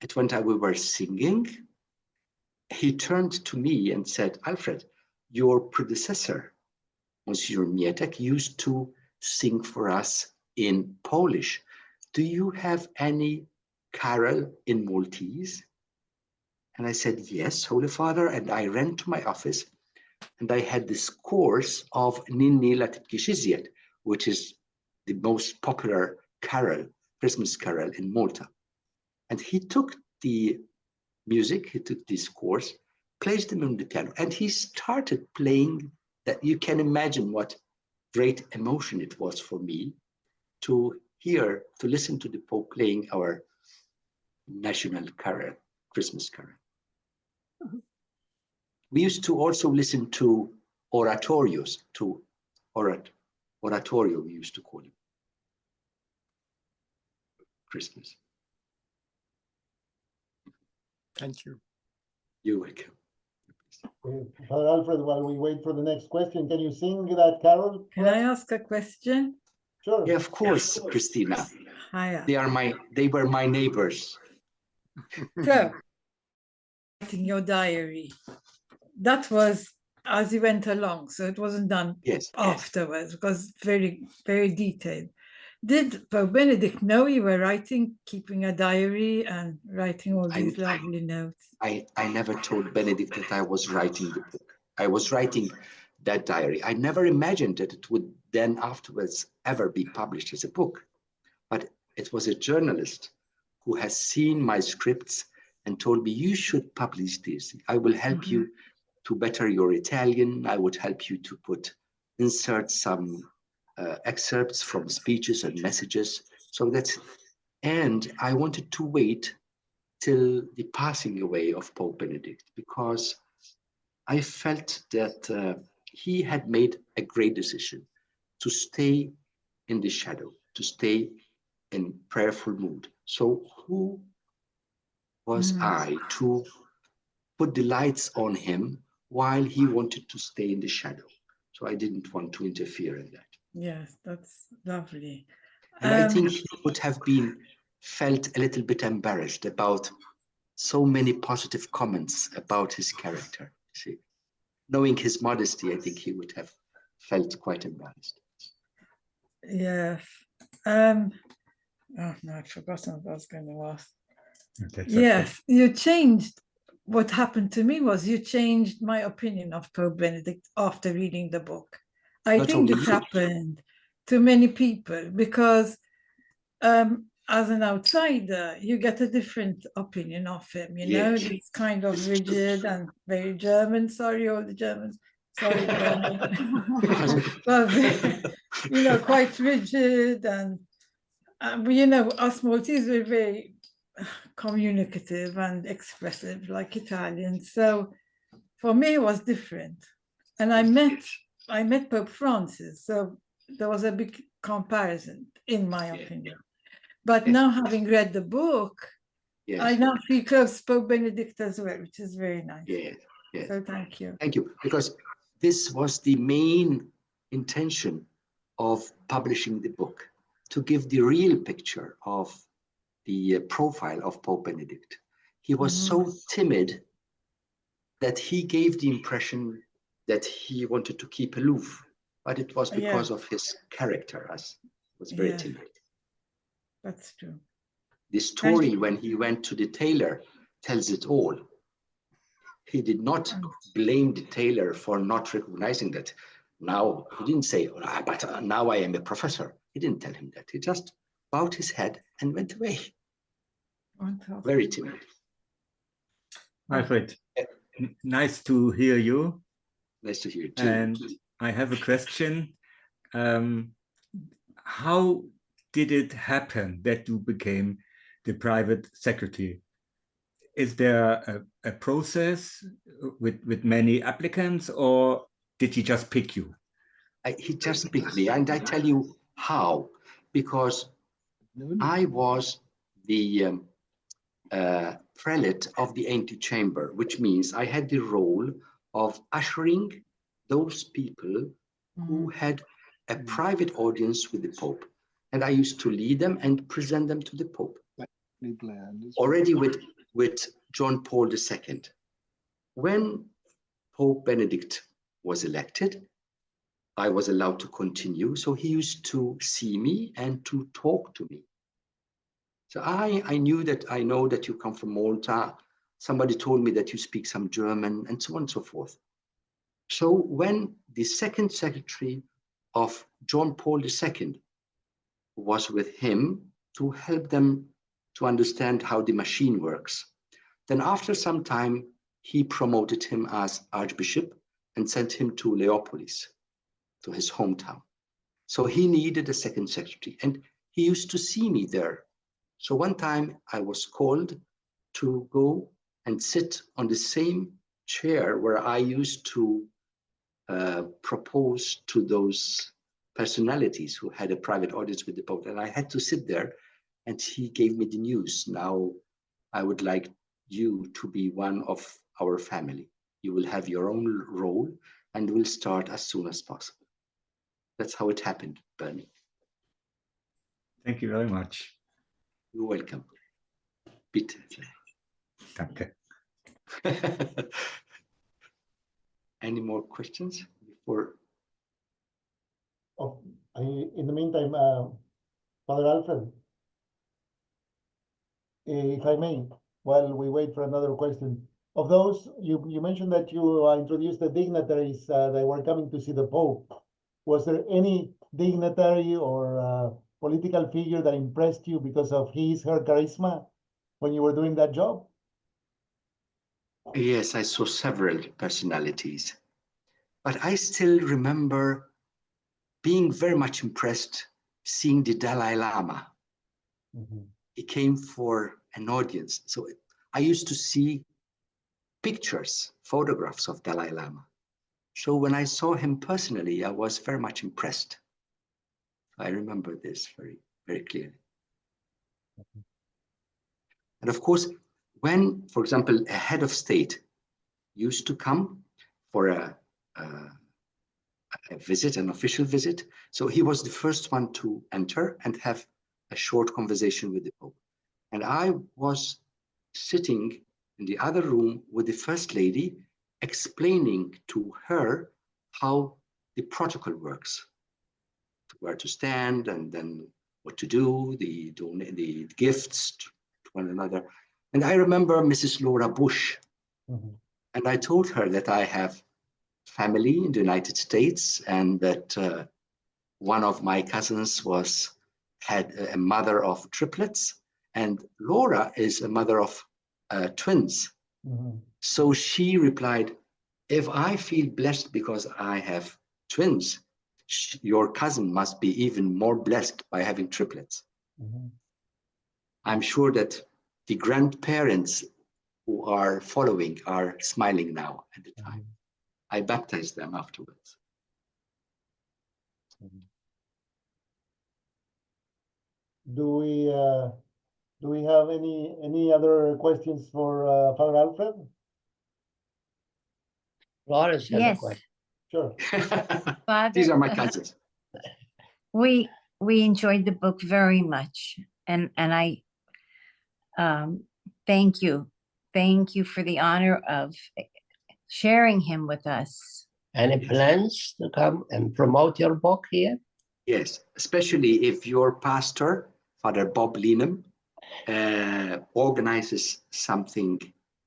at one time we were singing, he turned to me and said, Alfred, your predecessor, Msgr Mietek, used to sing for us in Polish. Do you have any carol in Maltese? And I said, yes, Holy Father. And I ran to my office and I had this course of Ninni Latit, which is the most popular carol, Christmas carol in Malta. And he took the music, he took this course, placed them on the piano, and he started playing that. You can imagine what great emotion it was for me to hear, to listen to the Pope playing our national carol, Christmas carol. We used to also listen to oratorios, to oratorio, we used to call it, Christmas. Thank you. You're welcome. Father Alfred, while we wait for the next question, can you sing that carol? Can I ask a question? Sure. Yeah, of course, Christina. Hiya. They were my neighbors. So, writing your diary, that was as you went along, so it wasn't done Yes. afterwards, because very, very detailed. Did Pope Benedict know you were writing, keeping a diary and writing all these lovely notes? I never told Benedict that I was writing the book. I was writing that diary. I never imagined that it would then afterwards ever be published as a book. But it was a journalist who has seen my scripts and told me, you should publish this. I will help you to better your Italian. I would help you to insert some excerpts from speeches and messages. So that's, and I wanted to wait till the passing away of Pope Benedict, because I felt that he had made a great decision to stay in the shadow, to stay in prayerful mood. So who was I to put the lights on him while he wanted to stay in the shadow? So I didn't want to interfere in that. Yes, that's lovely. And I think he would have felt a little bit embarrassed about so many positive comments about his character. See, knowing his modesty, I think he would have felt quite embarrassed. Yes. Oh no, I'd forgotten what I was going to ask. Yes, you changed. What happened to me was you changed my opinion of Pope Benedict after reading the book. I think this happened to many people because as an outsider, you get a different opinion of him, you know, it's kind of rigid and very German. Sorry, all the Germans. Sorry, but, you know, quite rigid. And, you know, us Maltese were very communicative and expressive like Italians. So for me, it was different. And I met Pope Francis. So there was a big comparison, in my opinion. But now, having read the book, I now feel close to Pope Benedict as well, which is very nice. Yes. So thank you. Thank you. Because this was the main intention of publishing the book, to give the real picture of the profile of Pope Benedict. He was so timid that he gave the impression that he wanted to keep aloof, but it was because of his character, as was very timid. That's true. The story when he went to the tailor tells it all. He did not blame the tailor for not recognizing that Now, he didn't say, but now I am a professor. He didn't tell him that. He just bowed his head and went away. Very timid. Alfred, nice to hear you. Nice to hear you too. And I have a question. How did it happen that you became the private secretary? Is there a process with many applicants, or did he just pick you? He just picked me, and I tell you how. Because I was the prelate of the antechamber, which means I had the role of ushering those people who had a private audience with the Pope. And I used to lead them and present them to the Pope. Already with John Paul II. When Pope Benedict was elected, I was allowed to continue. So he used to see me and to talk to me. So I know that you come from Malta. Somebody told me that you speak some German, and so on and so forth. So when the second secretary of John Paul II was with him to help them to understand how the machine works, then after some time, he promoted him as Archbishop and sent him to Leopolis, to his hometown. So he needed a second secretary, and he used to see me there. So one time I was called to go and sit on the same chair where I used to propose to those personalities who had a private audience with the Pope. And I had to sit there, and he gave me the news. Now I would like you to be one of our family. You will have your own role and will start as soon as possible. That's how it happened, Bernie. Thank you very much. You're welcome. Bitte. Danke. Any more questions before? Oh, in the meantime, Father Alfred, if I may, while we wait for another question, of those, you mentioned that you introduced the dignitaries that were coming to see the Pope. Was there any dignitary or political figure that impressed you because of her charisma when you were doing that job? Yes, I saw several personalities, but I still remember being very much impressed seeing the Dalai Lama. Mm-hmm. He came for an audience. So I used to see pictures, photographs of Dalai Lama. So when I saw him personally, I was very much impressed. I remember this very, very clearly. Mm-hmm. And of course, when, for example, a head of state used to come for a visit, an official visit, so he was the first one to enter and have a short conversation with the Pope. And I was sitting in the other room with the First Lady, explaining to her how the protocol works, where to stand, and then what to do, the gifts to one another. And I remember Mrs. Laura Bush, Mm-hmm. and I told her that I have family in the United States, and that one of my cousins had a mother of triplets, and Laura is a mother of twins. Mm-hmm. So she replied, if I feel blessed because I have twins, your cousin must be even more blessed by having triplets. Mm-hmm. I'm sure that the grandparents who are following are smiling now at the time. I baptized them afterwards. Do we have any other questions for Father Alfred? Flores has a Yes. question. Sure. Father, These are my cousins. we enjoyed the book very much, and I thank you for the honor of sharing him with us. Any plans to come and promote your book here? Yes, especially if your pastor, Father Bob Leenham, organizes something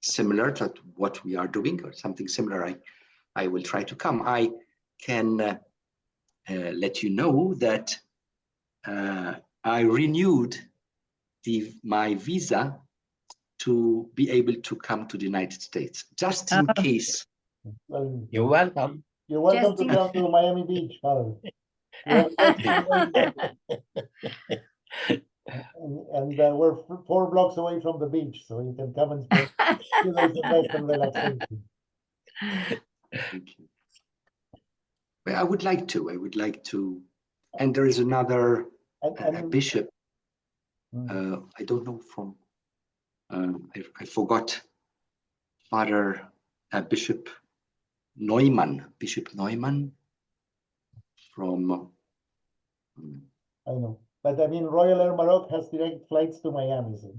similar to what we are doing, or something similar, I will try to come. I can let you know that I renewed my visa to be able to come to the United States, just in case. Well, You're welcome. you're welcome Just to in- come to Miami Beach, Father. You have a and we're 4 blocks away from the beach, so you can come and spend a few days of rest and relaxation. Thank you. Well, I would like to, and there is another And bishop, Mm. I don't know from, I forgot, Father Bishop Neumann from, I know, but I mean, Royal Air Maroc has direct flights to Miami. So.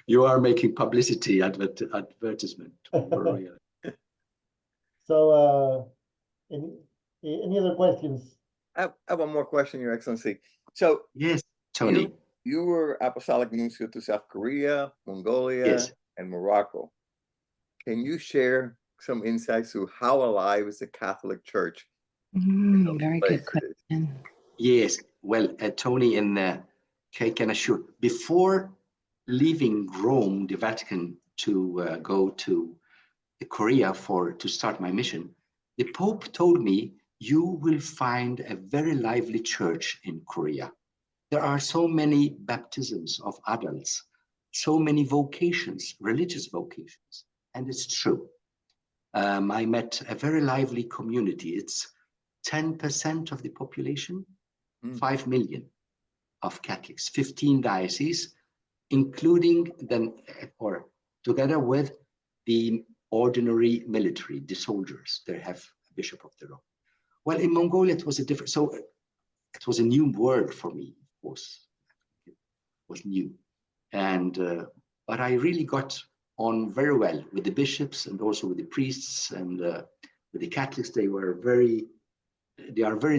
You are making publicity advertisement for Royal. So, any other questions? I have one more question, Your Excellency. So Yes, Tony. you were Apostolic Nuncio to South Korea, Mongolia, Yes. and Morocco. Can you share some insights to how alive is the Catholic Church? Very good question. Yes, well, Tony, can assure, before leaving Rome, the Vatican, to go to Korea to start my mission, the Pope told me, you will find a very lively church in Korea. There are so many baptisms of adults, so many vocations, religious vocations, and it's true. I met a very lively community. It's 10% of the population, 5 million of Catholics, 15 dioceses, including or together with the ordinary military, the soldiers. They have a bishop of their own. Well, in Mongolia, it was it was a new world for me, of course. It was new. But I really got on very well with the bishops and also with the priests and with the Catholics. They are very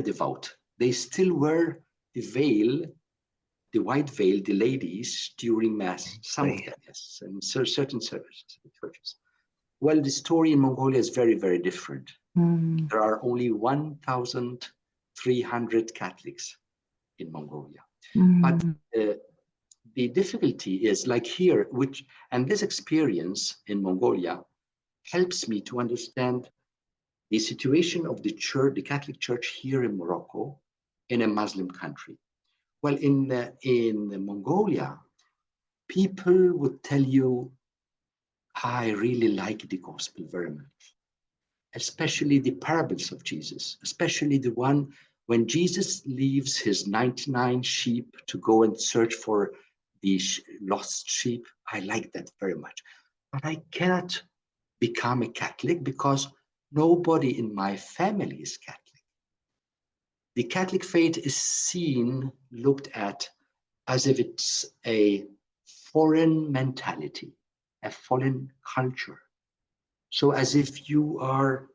devout. They still wear the veil, the white veil, the ladies during Mass, some of them, yes, and certain churches. Well, the story in Mongolia is very, very different. There are only 1,300 Catholics in Mongolia. But the difficulty is like here, and this experience in Mongolia helps me to understand the situation of the church, the Catholic Church here in Morocco, in a Muslim country. Well, in Mongolia, people would tell you, I really like the gospel very much, especially the parables of Jesus, especially the one when Jesus leaves his 99 sheep to go and search for the lost sheep. I like that very much. But I cannot become a Catholic because nobody in my family is Catholic. The Catholic faith is looked at as if it's a foreign mentality, a foreign culture. So as if you are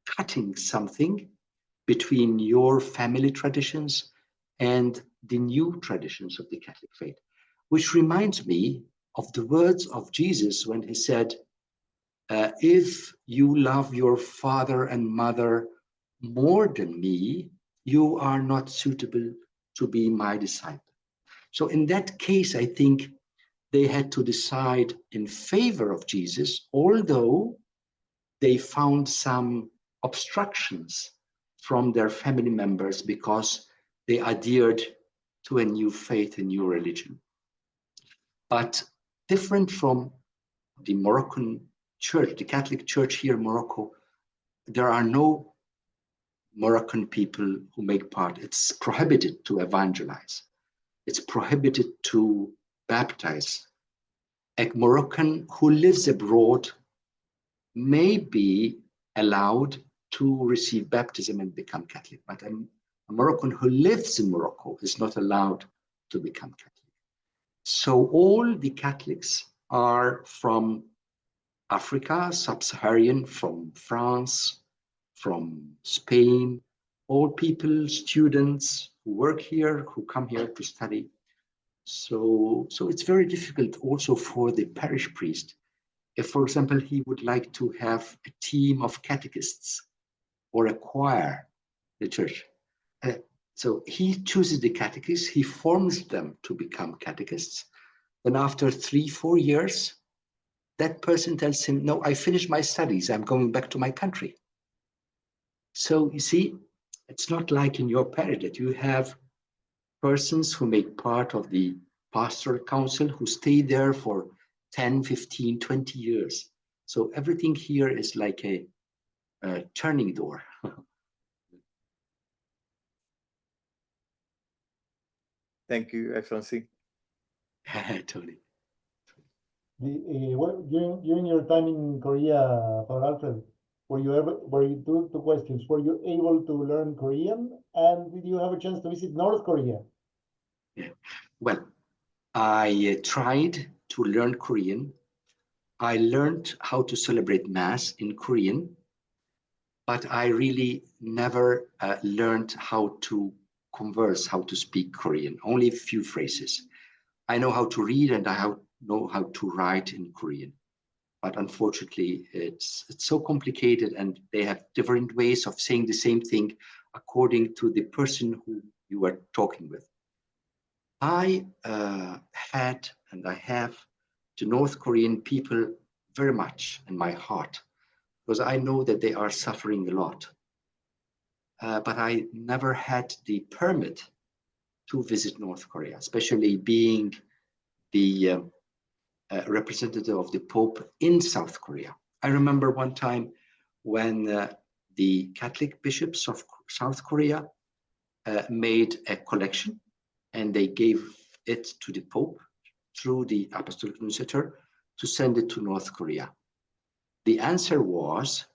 cutting something between your family traditions and the new traditions of the Catholic faith, which reminds me of the words of Jesus when he said, if you love your father and mother more than me, you are not suitable to be my disciple. So in that case, I think they had to decide in favor of Jesus, although they found some obstructions from their family members because they adhered to a new faith, a new religion. But different from the Moroccan church, the Catholic Church here in Morocco, there are no Moroccan people who make part. It's prohibited to evangelize. It's prohibited to baptize. A Moroccan who lives abroad may be allowed to receive baptism and become Catholic, but a Moroccan who lives in Morocco is not allowed to become Catholic. So all the Catholics are from Africa, sub-Saharan, from France, from Spain, all people, students who work here, who come here to study. So it's very difficult also for the parish priest. If, for example, he would like to have a team of catechists or acquire the church. So he chooses the catechists, he forms them to become catechists. Then after 3-4 years, that person tells him, no, I finished my studies, I'm going back to my country. So you see, it's not like in your parish that you have persons who make part of the pastoral council who stay there for 10, 15, 20 years. So everything here is like a turning door. Thank you, Excellency. Totally. During your time in Korea, Father Alfred, were you two questions? Were you able to learn Korean, and did you have a chance to visit North Korea? Yeah. Well, I tried to learn Korean. I learned how to celebrate Mass in Korean, but I really never learned how to converse, how to speak Korean, only a few phrases. I know how to read and I know how to write in Korean. But unfortunately, it's so complicated and they have different ways of saying the same thing according to the person who you are talking with. I had and I have the North Korean people very much in my heart because I know that they are suffering a lot. But I never had the permit to visit North Korea, especially being the representative of the Pope in South Korea. I remember one time when the Catholic bishops of South Korea made a collection and they gave it to the Pope through the Apostolic Nunciature to send it to North Korea. The answer was,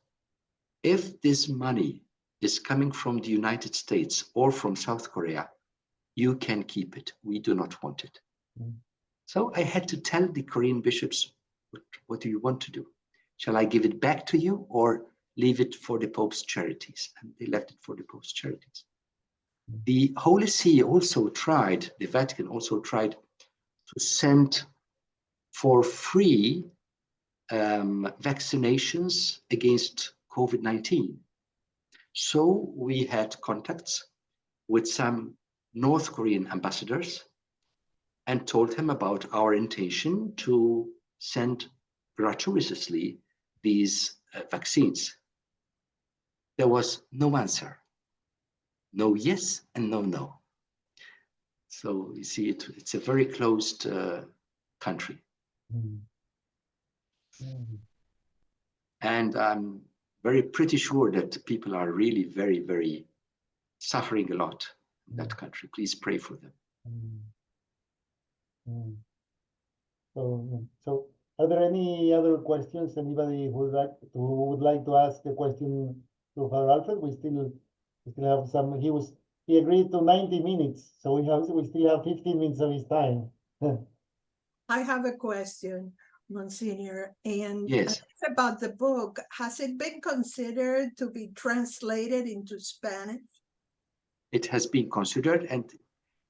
if this money is coming from the United States or from South Korea, you can keep it. We do not want it. Mm. So I had to tell the Korean bishops, what do you want to do? Shall I give it back to you or leave it for the Pope's charities? And they left it for the Pope's charities. The Holy See also tried, the Vatican also tried to send for free vaccinations against COVID-19. So we had contacts with some North Korean ambassadors and told him about our intention to send gratuitously these vaccines. There was no answer, no yes and no no. So you see, it's a very closed country. Mm. Mm. And I'm pretty sure that people are really very, very suffering a lot in that country. Please pray for them. Mm. Mm. So are there any other questions? Anybody who would like to ask a question to Father Alfred? We still have some. He agreed to 90 minutes, so we still have 15 minutes of his time. I have a question, Monsignor, and yes, it's about the book. Has it been considered to be translated into Spanish? It has been considered, and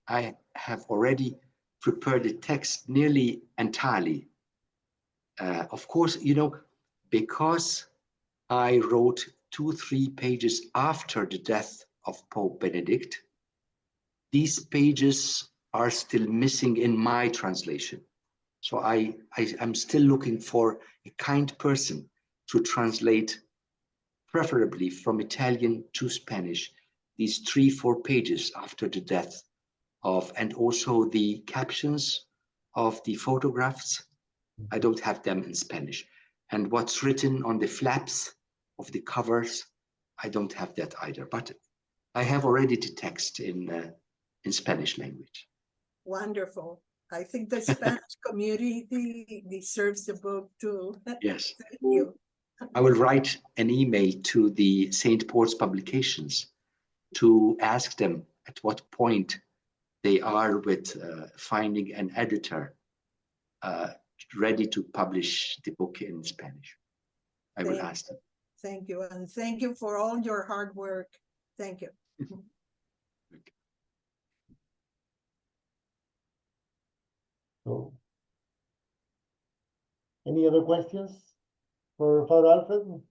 I have already prepared the text nearly entirely. Of course, because I wrote 2-3 pages after the death of Pope Benedict, these pages are still missing in my translation. So I'm still looking for a kind person to translate, preferably from Italian to Spanish, these 3-4 pages after the death and also the captions of the photographs. I don't have them in Spanish. And what's written on the flaps of the covers, I don't have that either. But I have already the text in Spanish language. Wonderful. I think the Spanish community deserves the book too. Yes. Thank you. I will write an email to the St. Paul's publications to ask them at what point they are with finding an editor ready to publish the book in Spanish. I will ask them. Thank you. And thank you for all your hard work. Thank you. So, any other questions for Father Alfred?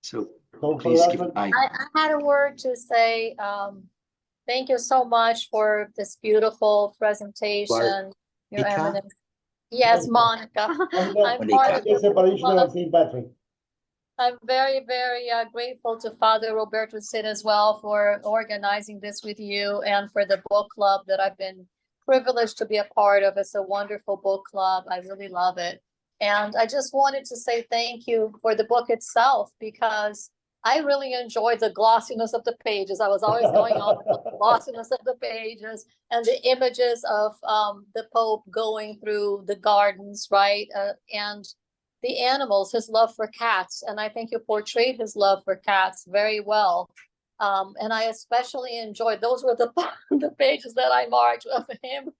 So So please Father give Alfred, my I had a word to say. Thank you so much for this beautiful presentation, Your Monica? Eminence. Yes, Monica. I'm Monica, part Monica. of the the separation club. of St. Patrick. I'm very, very grateful to Father Roberto Cid as well for organizing this with you and for the book club that I've been privileged to be a part of. It's a wonderful book club. I really love it. And I just wanted to say thank you for the book itself, because I really enjoyed the glossiness of the pages. I was always going on with the glossiness of the pages and the images of the Pope going through the gardens, right? And the animals, his love for cats. And I think you portrayed his love for cats very well. And I especially enjoyed, those were the, the pages that I marked of him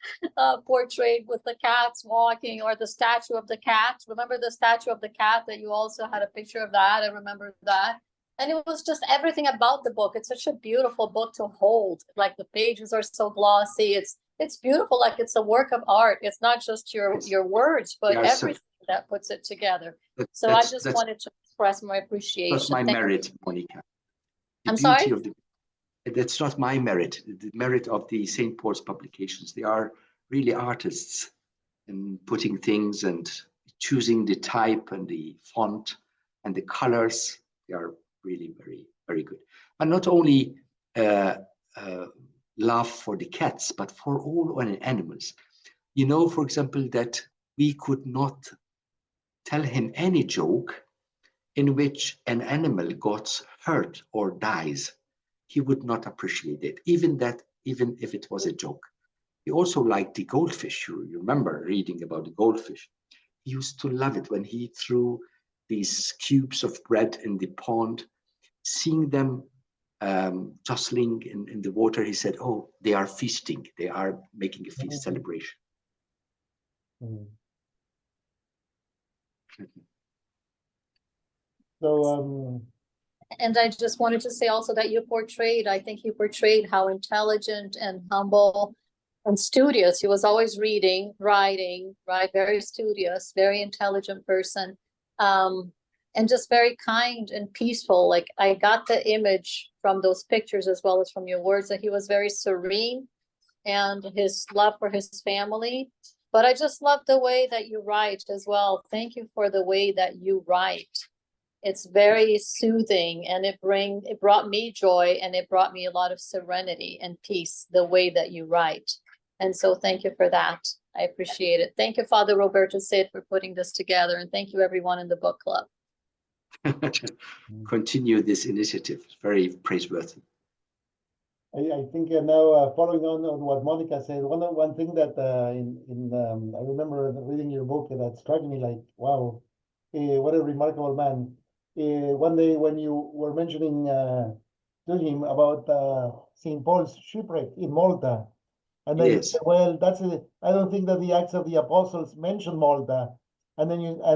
portrayed with the cats walking, or the statue of the cat. Remember the statue of the cat that you also had a picture of that? I remember that. And it was just everything about the book. It's such a beautiful book to hold. Like the pages are so glossy. It's beautiful, like it's a work of art. It's not just your words, but everything that puts it together. So I just wanted to express my appreciation. That's my merit, Monica. I'm sorry? That's not my merit. The merit of the St. Paul's publications. They are really artists in putting things and choosing the type and the font and the colors. They are really very, very good. And not only love for the cats, but for all animals. You know, for example, that we could not tell him any joke in which an animal got hurt or dies. He would not appreciate it, even if it was a joke. He also liked the goldfish. You remember reading about the goldfish. He used to love it when he threw these cubes of bread in the pond, seeing them jostling in the water. He said, oh, they are feasting. They are making a feast celebration. So, and I just wanted to say also that I think you portrayed how intelligent and humble and studious. He was always reading, writing, right? Very studious, very intelligent person. And just very kind and peaceful. Like I got the image from those pictures as well as from your words that he was very serene, and his love for his family. But I just love the way that you write as well. Thank you for the way that you write. It's very soothing, and it brought me joy, and it brought me a lot of serenity and peace, the way that you write. And so thank you for that. I appreciate it. Thank you, Father Roberto Cid, for putting this together. And thank you everyone in the book club. Continue this initiative. Very praiseworthy. I think now following on what Monica said, one thing that I remember reading your book that struck me like, wow, what a remarkable man. One day when you were mentioning to him about St. Paul's shipwreck in Malta, and then Yes. well, I don't think that the Acts of the Apostles mention Malta, and then I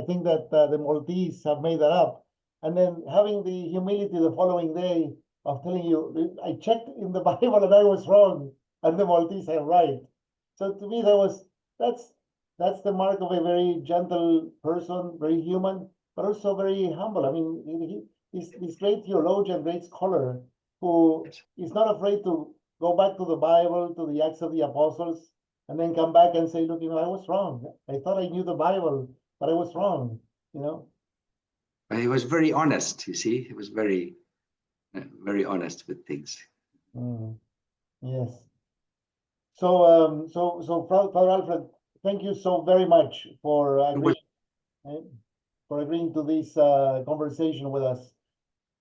think that the Maltese have made that up, and then having the humility the following day of telling you, I checked in the Bible and I was wrong, and the Maltese are right. So to me, that's the mark of a very gentle person, very human, but also very humble. I mean, he's this great theologian, great scholar, who is not afraid to go back to the Bible, to the Acts of the Apostles, and then come back and say, look, I was wrong. I thought I knew the Bible, but I was wrong, He was very honest, you see. He was very, very honest with things. Yes. So Father Alfred, thank you so very much for agreeing to this conversation with us.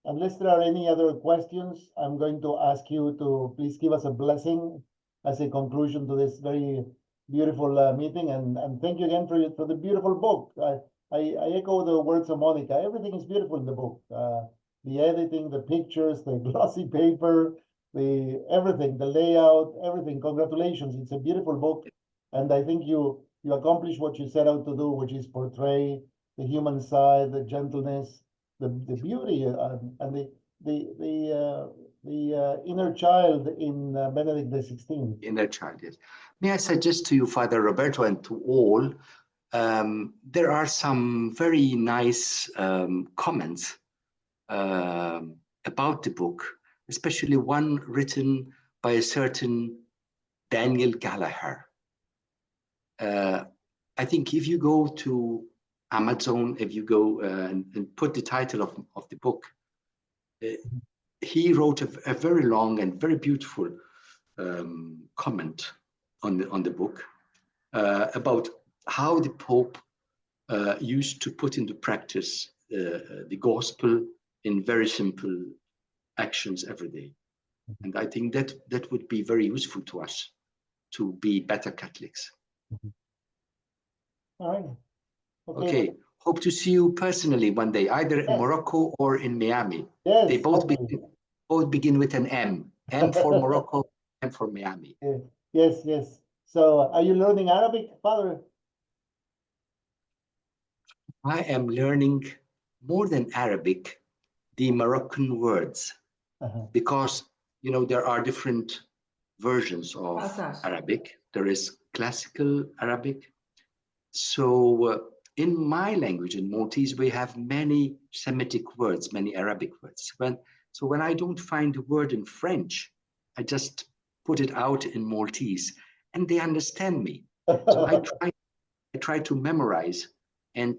Unless there are any other questions, I'm going to ask you to please give us a blessing as a conclusion to this very beautiful meeting. And thank you again for the beautiful book. I echo the words of Monica. Everything is beautiful in the book. The editing, the pictures, the glossy paper, everything, the layout, everything. Congratulations. It's a beautiful book. And I think you accomplished what you set out to do, which is portray the human side, the gentleness, the beauty, and the inner child in Benedict XVI. Inner child, yes. May I suggest to you, Father Roberto, and to all, there are some very nice comments about the book, especially one written by a certain Daniel Gallagher. I think if you go to Amazon, if you go and put the title of the book, he wrote a very long and very beautiful comment on the book about how the Pope used to put into practice the gospel in very simple actions every day. And I think that would be very useful to us to be better Catholics. All right. Okay. Hope to see you personally one day, either in Morocco or in Miami. Yes, They both begin with an M. M for Morocco, M for Miami. Yes, yes. So are you learning Arabic, Father? I am learning more than Arabic, the Moroccan words, because, you know, there are different versions of Arabic. There is classical Arabic. So in my language, in Maltese, we have many Semitic words, many Arabic words. So when I don't find a word in French, I just put it out in Maltese and they understand me. So I try to memorize and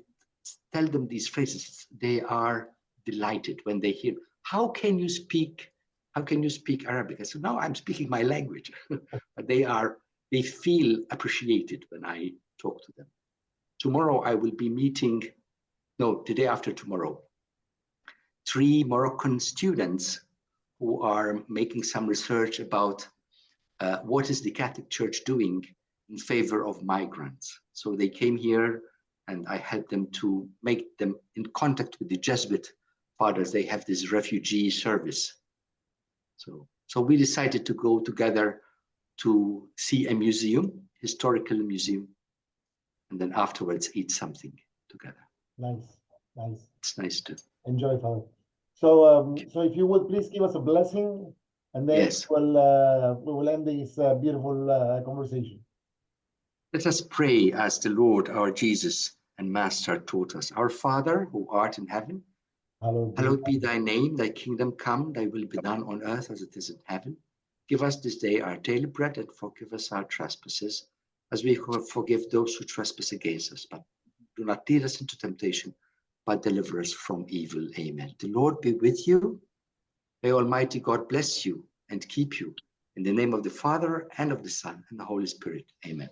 tell them these phrases. They are delighted when they hear, how can you speak Arabic? I said, no, I'm speaking my language. But they feel appreciated when I talk to them. Tomorrow I will be meeting, no, the day after tomorrow, 3 Moroccan students who are making some research about what is the Catholic Church doing in favor of migrants. So they came here and I helped them to make them in contact with the Jesuit fathers. They have this refugee service. So we decided to go together to see a museum, historical museum, and then afterwards eat something together. Nice, nice. It's nice to enjoy, Father. So, so if you would please give us a blessing, and then yes. we will end this beautiful conversation. Let us pray as the Lord, our Jesus and Master, taught us. Our Father, who art in heaven, hallowed be thy name. Thy kingdom come. Thy will be done on earth as it is in heaven. Give us this day our daily bread, and forgive us our trespasses, as we forgive those who trespass against us. But do not lead us into temptation, but deliver us from evil. Amen. The Lord be with you. May Almighty God bless you and keep you. In the name of the Father, and of the Son, and the Holy Spirit. Amen.